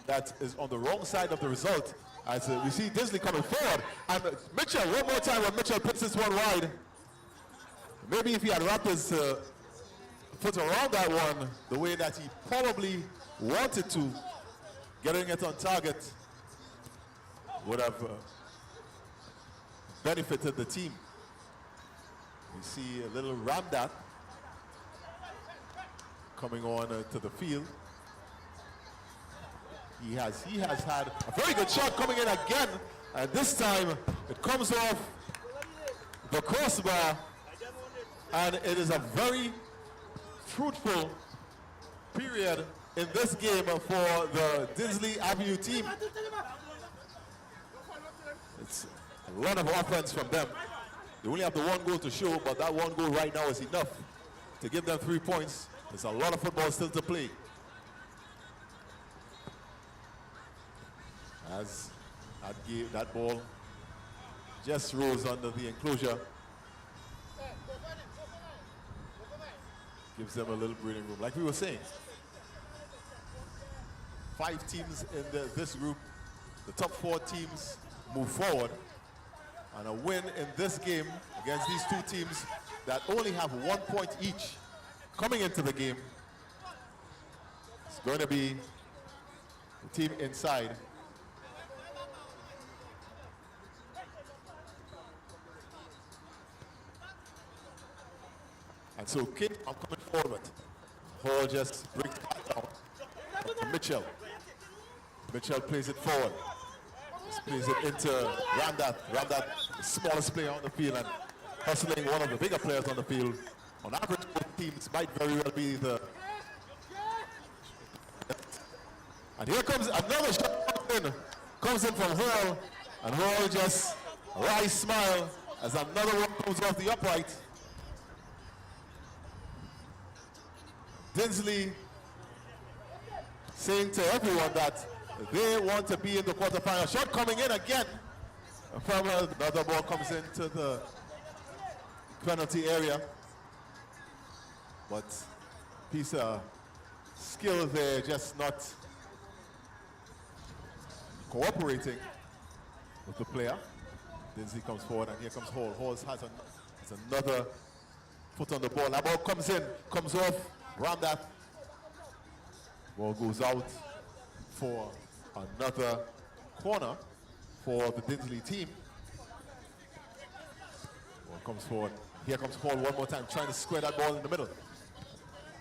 that is on the wrong side of the result, as we see Dinsley coming forward, and Mitchell, one more time when Mitchell puts this one wide. Maybe if he had wrapped his foot around that one the way that he probably wanted to, getting it on target would have benefited the team. You see a little Ramdat coming on to the field. He has had a very good shot coming in again, and this time it comes off the crossbar, and it is a very fruitful period in this game for the Dinsley Avenue team. It's a lot of offense from them. They only have the one goal to show, but that one goal right now is enough to give them 3 points. There's a lot of football still to play. As that ball just rose under the enclosure. Gives them a little breathing room. Like we were saying, 5 teams in this group. The top 4 teams move forward. And a win in this game against these 2 teams that only have 1 point each coming into the game, it's going to be the team inside. And so Kane, I'm coming forward. Hall just brings it down to Mitchell. Mitchell plays it forward. Just plays it into Ramdat. Ramdat, the smallest player on the field, and hustling one of the bigger players on the field. On average, both teams might very well be the... And here comes another shot. Comes in from Hall, and Hall just a wry smile as another one comes off the upright. Dinsley saying to everyone that they want to be in the quarterfinal. Shot coming in again from another ball comes into the penalty area. But piece of skill there, just not cooperating with the player. Dinsley comes forward, and here comes Hall. Hall has another foot on the ball. That ball comes in, comes off, Ramdath. Ball goes out for another corner for the Dinsley team. Ball comes forward. Here comes Hall one more time, trying to square that ball in the middle.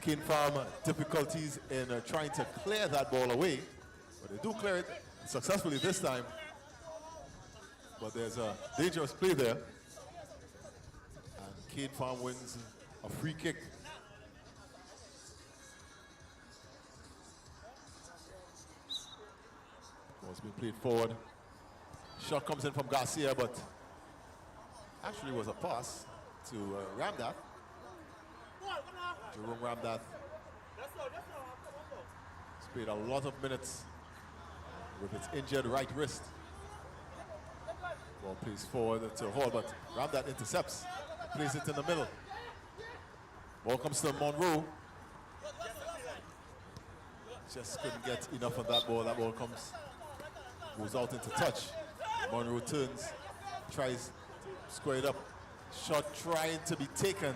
Cane Farm difficulties in trying to clear that ball away, but they do clear it successfully this time. But there's a dangerous play there, and Cane Farm wins a free kick. Ball's being played forward. Shot comes in from Garcia, but actually was a pass to Ramdath. Jerome Ramdath has played a lot of minutes with its injured right wrist. Ball plays forward to Hall, but Ramdath intercepts, plays it in the middle. Ball comes to Monroe. Just couldn't get enough of that ball. That ball goes out into touch. Monroe turns, tries to square it up. Shot trying to be taken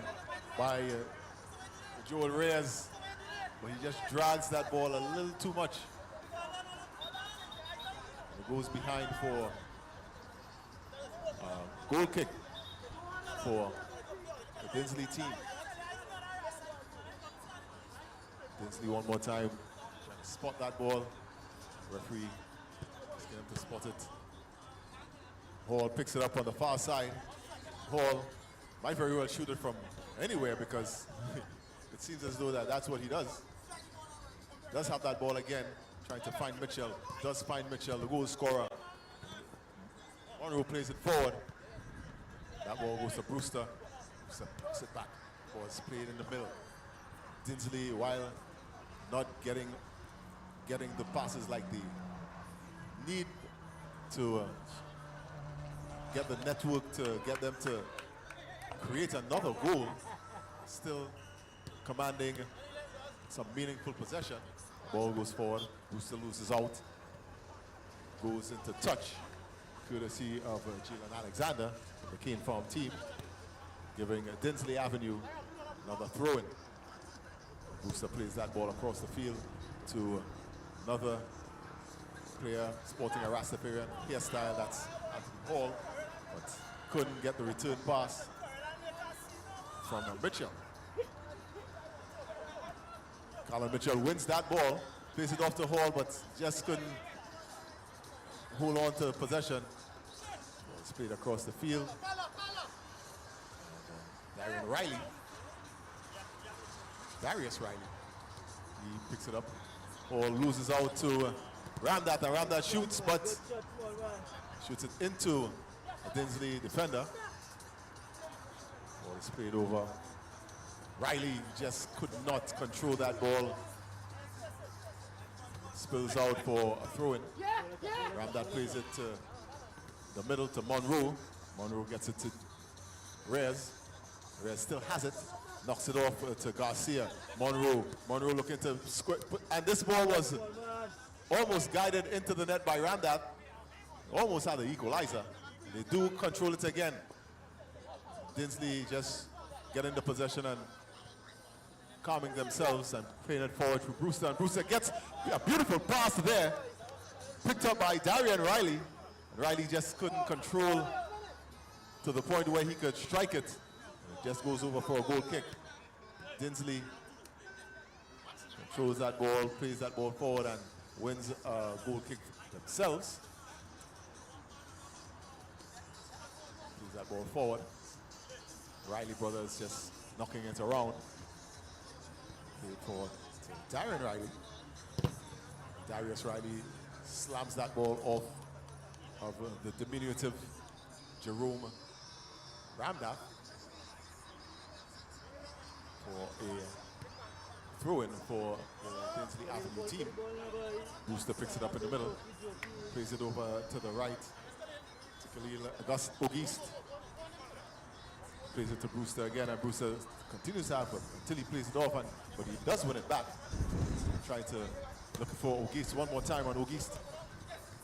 by Joel Reyes, but he just drags that ball a little too much. And it goes behind for a goal kick for the Dinsley team. Dinsley one more time, trying to spot that ball. Referee is getting him to spot it. Hall picks it up on the far side. Hall might very well shoot it from anywhere because it seems as though that's what he does. Does have that ball again, trying to find Mitchell. Does find Mitchell, the goal scorer. Monroe plays it forward. That ball goes to Brewster. Brewster puts it back. Ball is played in the middle. Dinsley, while not getting the passes like they need to get the network to get them to create another goal, still commanding some meaningful possession. Ball goes forward, Brewster loses out, goes into touch, courtesy of Jalen Alexander, the Cane Farm team, giving Dinsley Avenue another throw-in. Brewster plays that ball across the field to another player sporting a Rastafarian hairstyle, that's Anthony Hall, but couldn't get the return pass from Mitchell. Colin Mitchell wins that ball, plays it off to Hall, but just couldn't hold on to possession. It's played across the field. Darius Riley, he picks it up. Hall loses out to Ramdath, and Ramdath shoots, but shoots it into a Dinsley defender. Ball is played over. Riley just could not control that ball. Spills out for a throw-in. Ramdath plays it to the middle to Monroe. Monroe gets it to Reyes. Reyes still has it. Knocks it off to Garcia. Monroe looking to square. And this ball was almost guided into the net by Ramdath. Almost had the equalizer. They do control it again. Dinsley just getting the possession and calming themselves and playing it forward to Brewster. And Brewster gets a beautiful pass there, picked up by Darian Riley. Riley just couldn't control to the point where he could strike it. It just goes over for a goal kick. Dinsley controls that ball, plays that ball forward, and wins a goal kick themselves. Plays that ball forward. Riley brothers just knocking it around. Played forward to Darian Riley. Darius Riley slams that ball off of the diminutive Jerome Ramdath for a throw-in for the Trincity Avenue team. Brewster picks it up in the middle, plays it over to the right. To Khalil Auguste. Plays it to Brewster again, and Brewster continues to have it until he plays it off, but he does win it back. Trying to look for Auguste one more time, and Auguste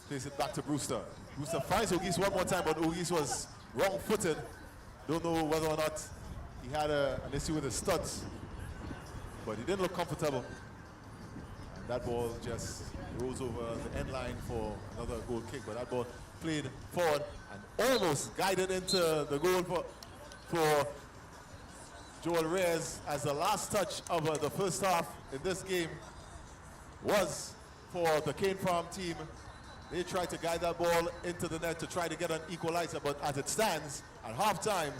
plays it back to Brewster. Brewster finds Auguste one more time, but Auguste was wrong-footed. Don't know whether or not he had an issue with his studs, but he didn't look comfortable. And that ball just rolls over the end line for another goal kick, but that ball played forward and almost guided into the goal for Joel Reyes, as the last touch of the first half in this game was for the Cane Farm team. They tried to guide that ball into the net to try to get an equalizer, but as it stands at halftime,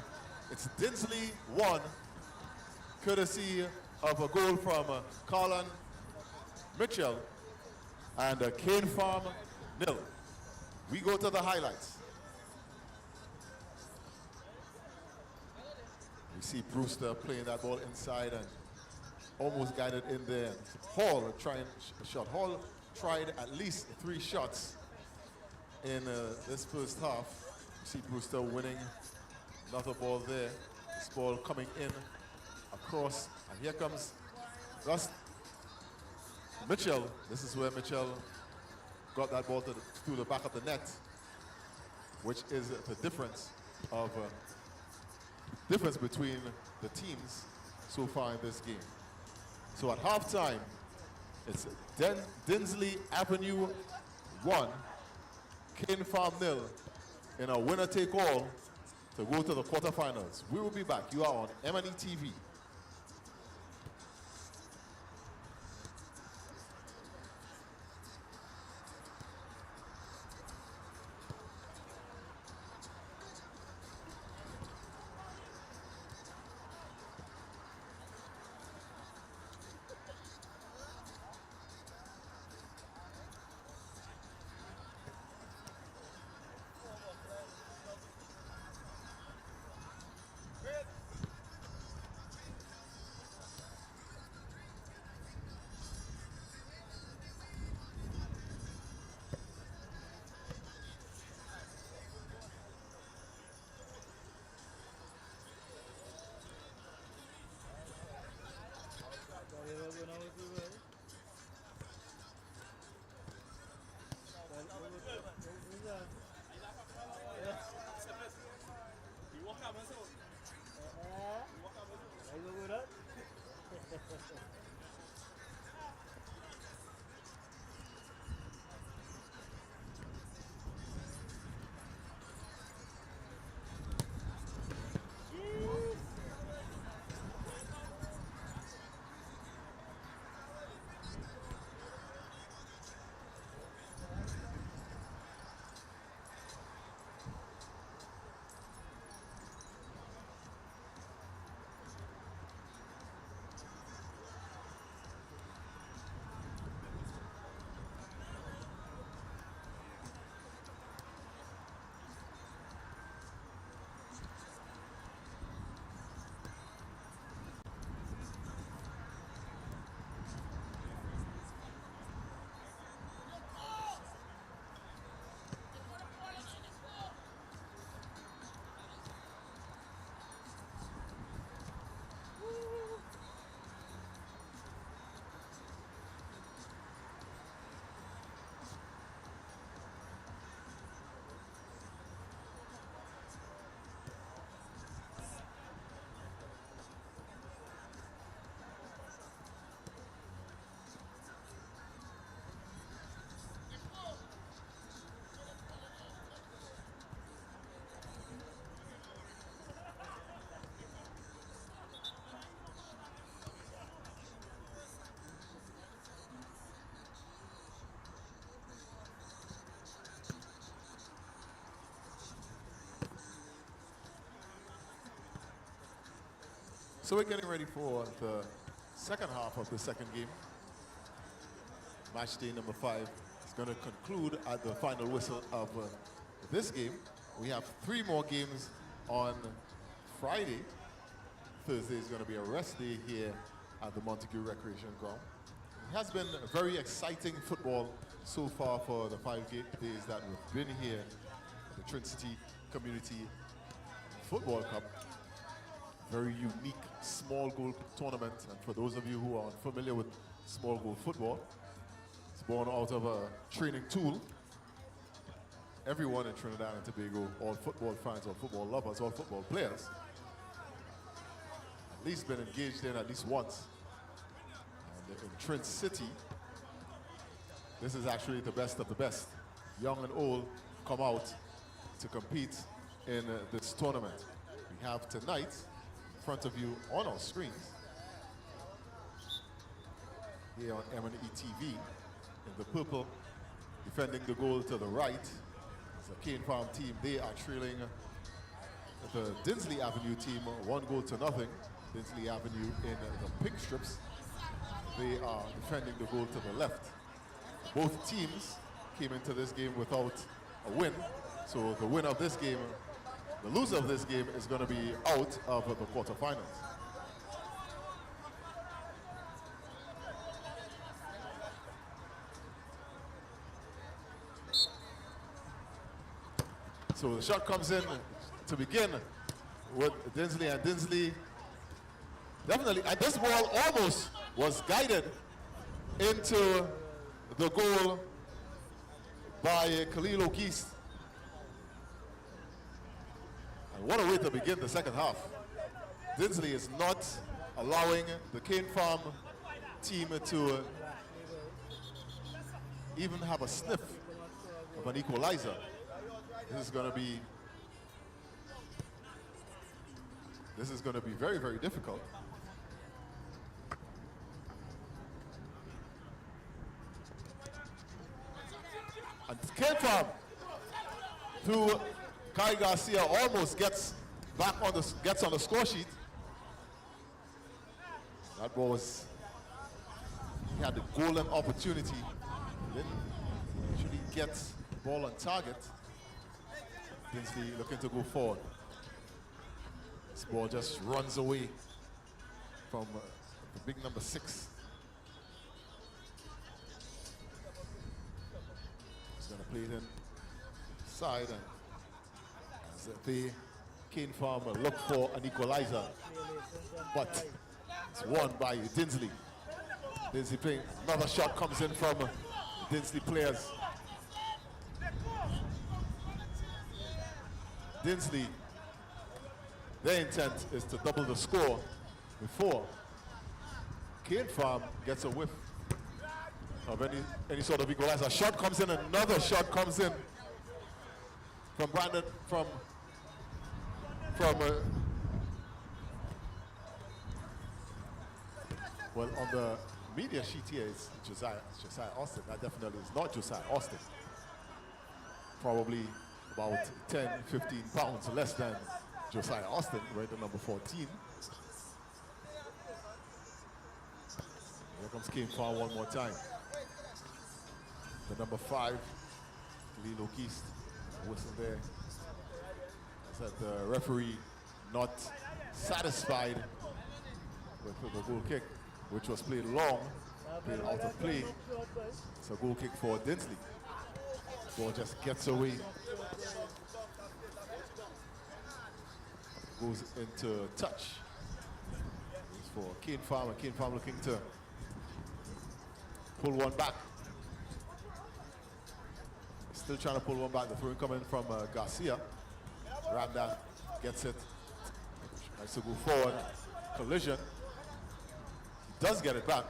it's Dinsley 1, courtesy of a goal from Colin Mitchell, and Cane Farm 0. We go to the highlights. We see Brewster playing that ball inside and almost guided in there. Hall trying a shot. Hall tried at least 3 shots in this first half. You see Brewster winning another ball there. This ball coming in across, and here comes Gus Mitchell. This is where Mitchell got that ball through the back of the net, which is the difference between the teams so far in this game. So at halftime, it's Dinsley Avenue 1, Cane Farm 0 in a winner-take-all to go to the quarterfinals. We will be back. You are on M&ETV. So we're getting ready for the second half of the second game. Match day number 5 is going to conclude at the final whistle of this game. We have 3 more games on Friday. Thursday is going to be a rest day here at the Montague Recreation Ground. It has been very exciting football so far for the 5 days that we've been here at the Trincity Community Football Cup. Very unique small goal tournament, and for those of you who are unfamiliar with small goal football, it's born out of a training tool. Everyone in Trinidad and Tobago, all football fans, all football lovers, all football players, at least been engaged in at least once. And in Trincity, this is actually the best of the best. Young and old come out to compete in this tournament. We have tonight in front of you on our screens here on M&ETV in the purple, defending the goal to the right. It's a Cane Farm team. They are trailing the Dinsley Avenue team 1-0. Dinsley Avenue in the pink strips. They are defending the goal to the left. Both teams came into this game without a win, so the winner of this game, the loser of this game, is going to be out of the quarterfinals. So the shot comes in to begin with Dinsley, and Dinsley definitely, and this ball almost was guided into the goal by Khalil O'Geist. And what a way to begin the second half. Dinsley is not allowing the Cane Farm team to even have a sniff of an equalizer. This is going to be very, very difficult. And Cane Farm, through Kai Garcia, almost gets back on the score sheet. That ball was, he had the golden opportunity. He didn't actually get the ball on target. Dinsley looking to go forward. This ball just runs away from the big number 6. He's going to play it inside, and as the Cane Farm look for an equalizer, but it's won by Dinsley. Dinsley playing, another shot comes in from the Dinsley players. Dinsley, their intent is to double the score before Cane Farm gets a whiff of any sort of equalizer. A shot comes in, another shot comes in from Brandon, well, on the media sheet here is Josiah Austin. That definitely is not Josiah Austin. Probably about 10, 15 pounds less than Josiah Austin, right at number 14. Here comes Cane Farm one more time. The number 5, Khalil O'Geist, whistle there. I said the referee not satisfied with the goal kick, which was played long, played out of play. It's a goal kick for Dinsley. Ball just gets away. Goes into touch. It's for Cane Farm, and Cane Farm looking to pull one back. Still trying to pull one back. The throw coming from Garcia. Ramda gets it. Tries to go forward. Collision. He does get it back.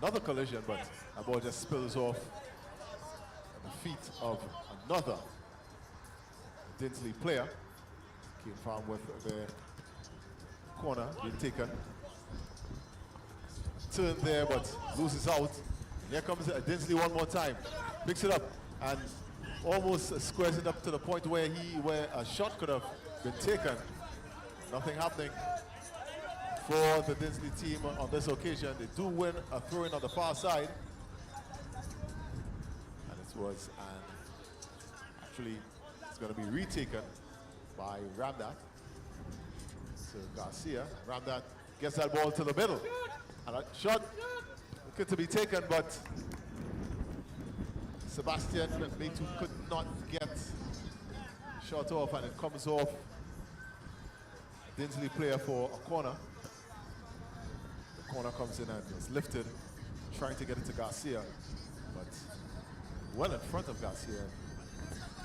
Another collision, but that ball just spills off at the feet of another Dinsley player. Cane Farm with the corner being taken. Turn there, but loses out. Here comes Dinsley one more time. Picks it up and almost squares it up to the point where a shot could have been taken. Nothing happening for the Dinsley team on this occasion. They do win a throw-in on the far side. And it was actually it's going to be retaken by Ramdat. So Garcia, Ramdat gets that ball to the middle. And a shot looking to be taken, but Sebastian Metu could not get shot off, and it comes off. Dinsley player for a corner. The corner comes in and is lifted, trying to get it to Garcia, but well in front of Garcia.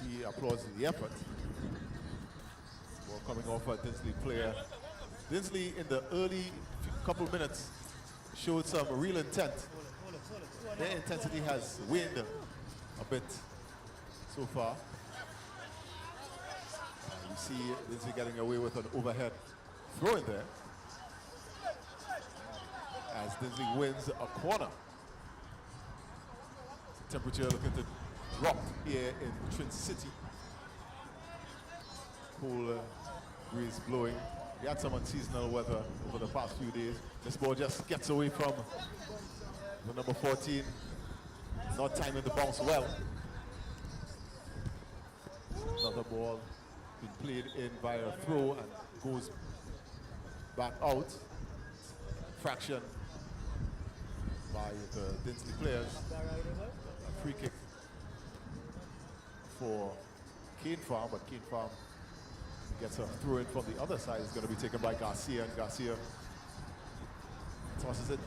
He applauds the effort. Ball coming off a Dinsley player. Dinsley in the early couple minutes showed some real intent. Their intensity has waned a bit so far. You see Dinsley getting away with an overhead throw in there as Dinsley wins a corner. Temperature looking to drop here in Trincity. Cool breeze blowing. We had some unseasonal weather over the past few days. This ball just gets away from the number 14. Not timing the bounce well. Another ball being played in by a throw and goes back out. Fraction by the Dinsley players. A free kick for Cane Farm, but Cane Farm gets a throw in from the other side. It's going to be taken by Garcia, and Garcia tosses it.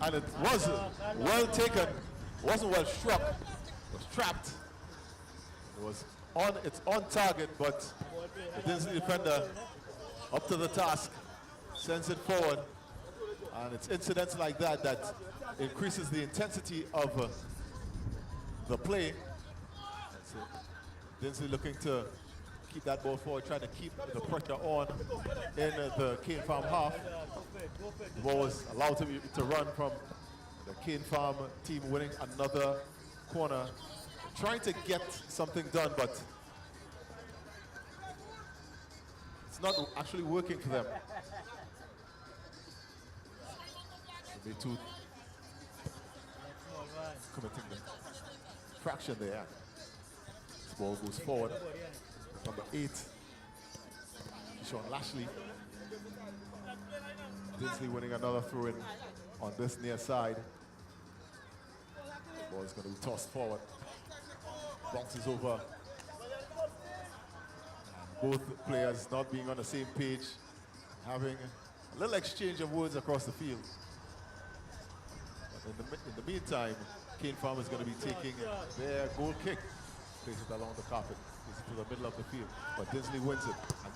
And it was well taken. Wasn't well struck. It was trapped. It's on target, but the Dinsley defender up to the task, sends it forward. And it's incidents like that that increases the intensity of the play. Dinsley looking to keep that ball forward, trying to keep the pressure on in the Cane Farm half. The ball was allowed to run from the Cane Farm team, winning another corner, trying to get something done, but it's not actually working for them. Metu committing the fraction there. This ball goes forward. Number 8, Sean Lashley. Dinsley winning another throw-in on this near side. The ball is going to be tossed forward. Bounces over. Both players not being on the same page, having a little exchange of words across the field. But in the meantime, Cane Farm is going to be taking their goal kick. Plays it along the carpet. To the middle of the field, but Dinsley wins it. And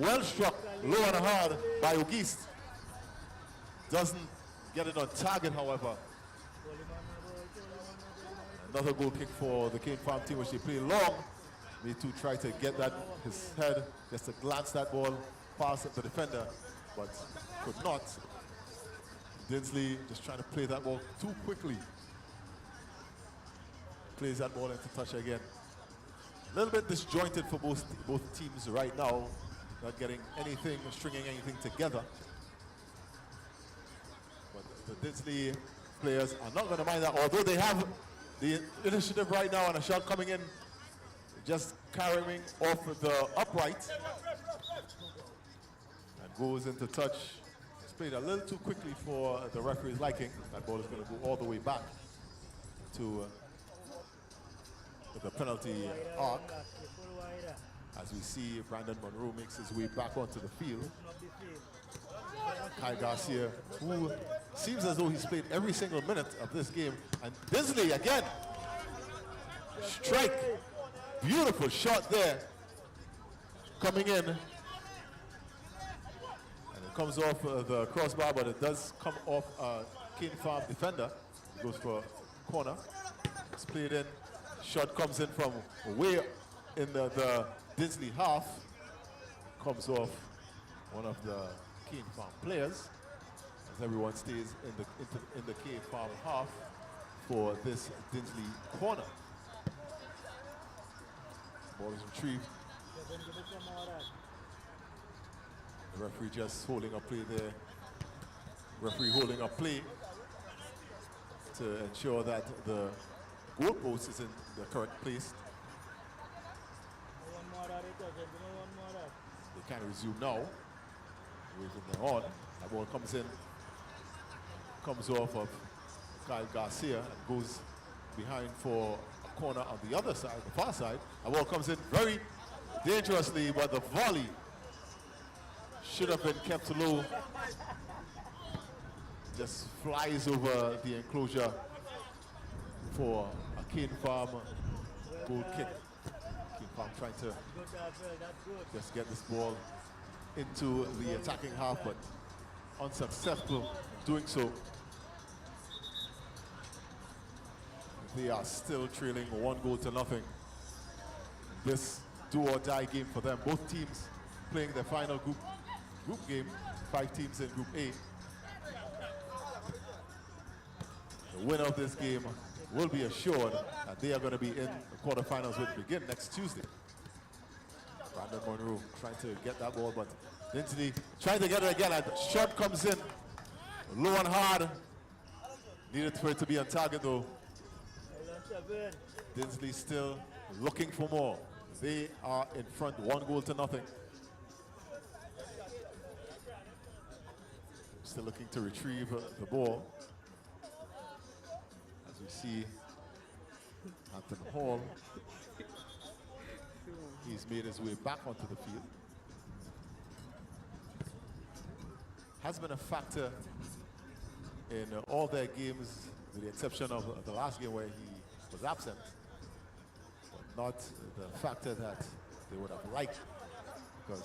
well struck, low and hard by Auguste. Doesn't get it on target, however. Another goal kick for the Cane Farm team, which they play long. Metu tried to get that his head, just to glance that ball past the defender, but could not. Dinsley just trying to play that ball too quickly. Plays that ball into touch again. A little bit disjointed for both teams right now, not getting anything, stringing anything together. But the Dinsley players are not going to mind that, although they have the initiative right now and a shot coming in, just carrying off the upright. And goes into touch. It's played a little too quickly for the referee's liking. That ball is going to go all the way back to the penalty arc, as we see Brandon Monroe makes his way back onto the field. Kai Garcia, who seems as though he's played every single minute of this game, and Dinsley again, strike, beautiful shot there, coming in, and it comes off the crossbar, but it does come off Cane Farm defender. Goes for a corner, it's played in. Shot comes in from way in the Dinsley half. Comes off one of the Cane Farm players, as everyone stays in the Cane Farm half for this Dinsley corner. Ball is retrieved. The referee just holding up play there. Referee holding up play to ensure that the goalpost is in the correct place. They can resume now. Waving them on. That ball comes in comes off of Kyle Garcia and goes behind for a corner on the other side, the far side. The ball comes in very dangerously, but the volley should have been kept low. Just flies over the enclosure for a Cane Farm goal kick. Cane Farm trying to just get this ball into the attacking half, but unsuccessful doing so. They are still trailing 1-0. This do-or-die game for them. Both teams playing their final group game, 5 teams in Group A. The winner of this game will be assured that they are going to be in the quarterfinals, which begin next Tuesday. Brandon Monroe trying to get that ball, but Trincity trying to get it again, and the shot comes in low and hard. Needed for it to be on target though. Dinsley still looking for more. They are in front 1-0. Still looking to retrieve the ball. As we see Anthony Hall, he's made his way back onto the field. Has been a factor in all their games, with the exception of the last game where he was absent, but not the factor that they would have liked, because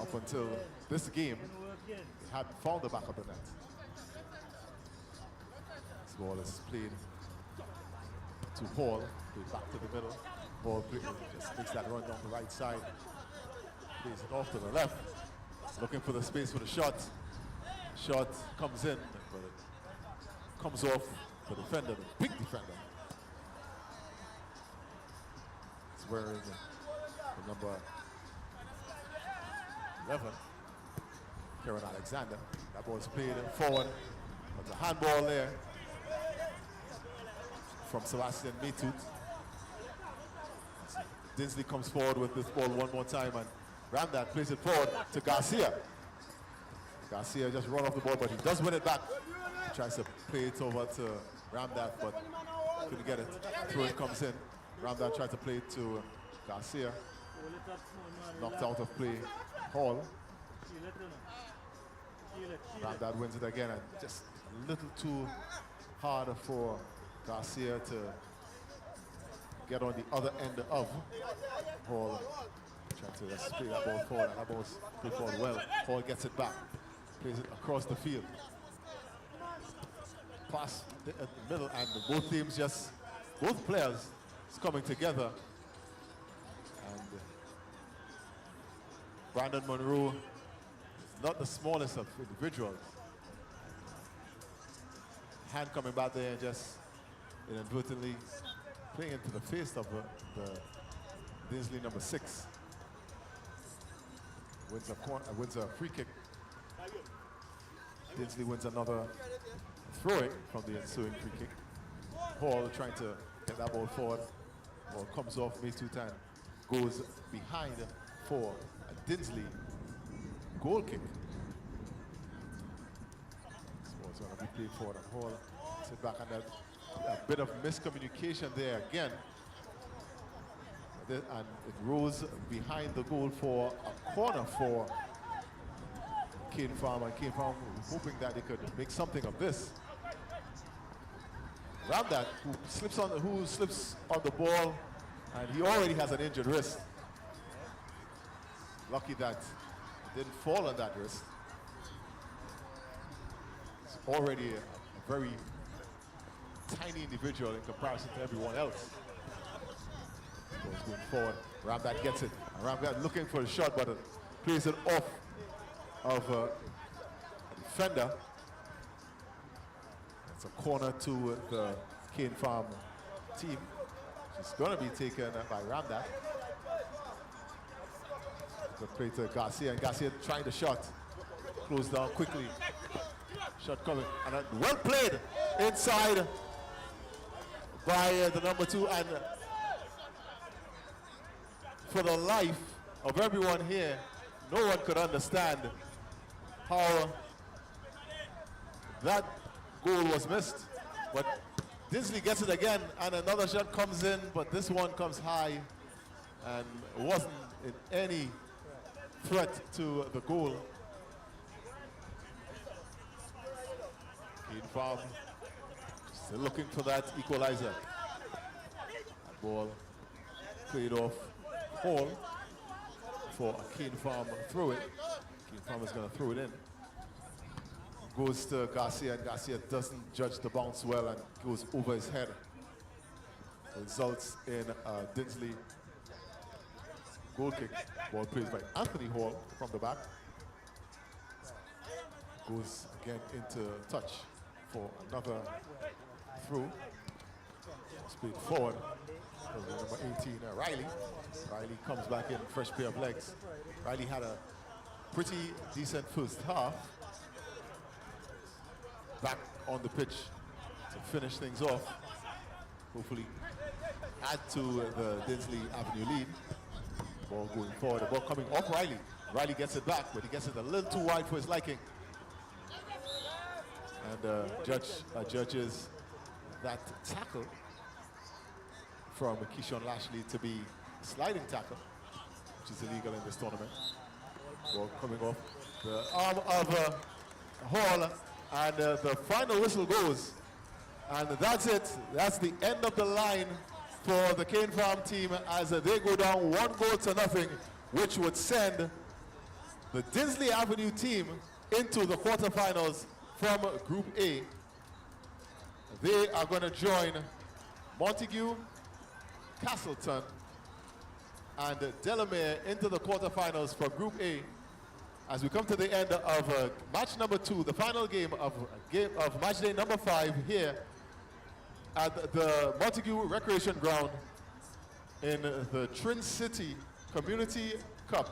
up until this game, they hadn't found the back of the net. This ball is played to Hall, played back to the middle. Hall just makes that run down the right side, plays it off to the left, looking for the space for the shot. Shot comes in, but it comes off the defender, the big defender. He's wearing the number 11, Karen Alexander. That ball is played forward. There's a handball there from Sebastian Metut. Dinsley comes forward with this ball one more time, and Ramdat plays it forward to Garcia. Garcia just run off the ball, but he does win it back. He tries to play it over to Ramdat, but couldn't get it. Throw it comes in. Ramdat tried to play it to Garcia. Knocked out of play. Hall. Ramdat wins it again, and just a little too hard for Garcia to get on the other end of Hall. Trying to just play that ball forward, and that ball's played forward well. Hall gets it back, plays it across the field. Pass at the middle, and both teams both players is coming together. And Brandon Monroe is not the smallest of individuals. Hand coming back there and just inadvertently playing into the face of the Dinsley number 6. Wins a free kick. Dinsley wins another throw-in from the ensuing free kick. Hall trying to get that ball forward. Ball comes off Metut and goes behind for a Dinsley goal kick. This ball's going to be played forward, and Hall sit back, and a bit of miscommunication there again. And it rolls behind the goal for a corner for Cane Farm, and Cane Farm hoping that they could make something of this. Ramdat, who slips on the ball, and he already has an injured wrist. Lucky that it didn't fall on that wrist. He's already a very tiny individual in comparison to everyone else. Goes going forward. Ramdat gets it. Ramdat looking for a shot, but plays it off of a defender. It's a corner to the Cane Farm team. It's going to be taken by Ramdat. The play to Garcia, and Garcia trying the shot. Closed down quickly. Shot coming, and well played inside by the number 2, and for the life of everyone here, no one could understand how that goal was missed. But Dinsley gets it again, and another shot comes in, but this one comes high and wasn't in any threat to the goal. Keane Farm still looking for that equalizer. That ball played off Hall for a Keane Farm throw-in. Keane Farm is going to throw it in. Goes to Garcia, and Garcia doesn't judge the bounce well and goes over his head. Results in a Dinsley goal kick. Ball played by Anthony Hall from the back. Goes again into touch for another throw. It's played forward. Number 18, Riley. Riley comes back in, fresh pair of legs. Riley had a pretty decent first half. Back on the pitch to finish things off. Hopefully add to the Dinsley Avenue lead. Ball going forward, the ball coming off Riley. Riley gets it back, but he gets it a little too wide for his liking. And judges that tackle from Keyshawn Lashley to be a sliding tackle, which is illegal in this tournament. Ball coming off the arm of Hall, and the final whistle goes. And that's it. That's the end of the line for the Keane Farm team as they go down 1-0, which would send the Dinsley Avenue team into the quarterfinals from Group A. They are going to join Montague, Castleton, and Delamere into the quarterfinals for Group A. As we come to the end of match number 2, the final game of match day number 5 here at the Montague Recreation Ground in the Trincity Community Cup,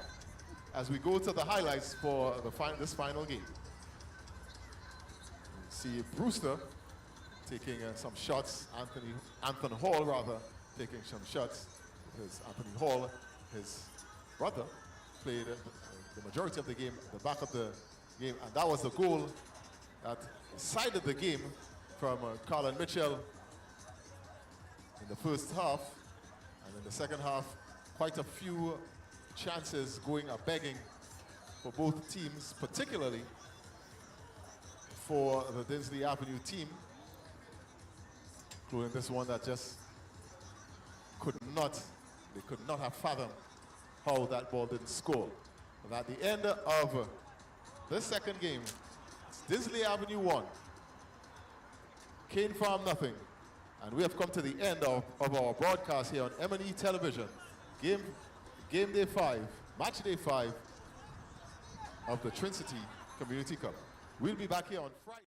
as we go to the highlights for this final game. See Brewster taking some shots, Anthony Hall rather, taking some shots. Because Anthony Hall, his brother, played the majority of the game, the back of the game, and that was the goal that decided the game from Colin Mitchell in the first half. And in the second half, quite a few chances going a begging for both teams, particularly for the Dinsley Avenue team, including this one that just could not have fathomed how that ball didn't score. And at the end of the second game, it's Dinsley Avenue 1, Keane Farm nothing. And we have come to the end of our broadcast here on M&E Television. Game day 5, match day 5 of the Trincity Community Cup. We'll be back here on Friday.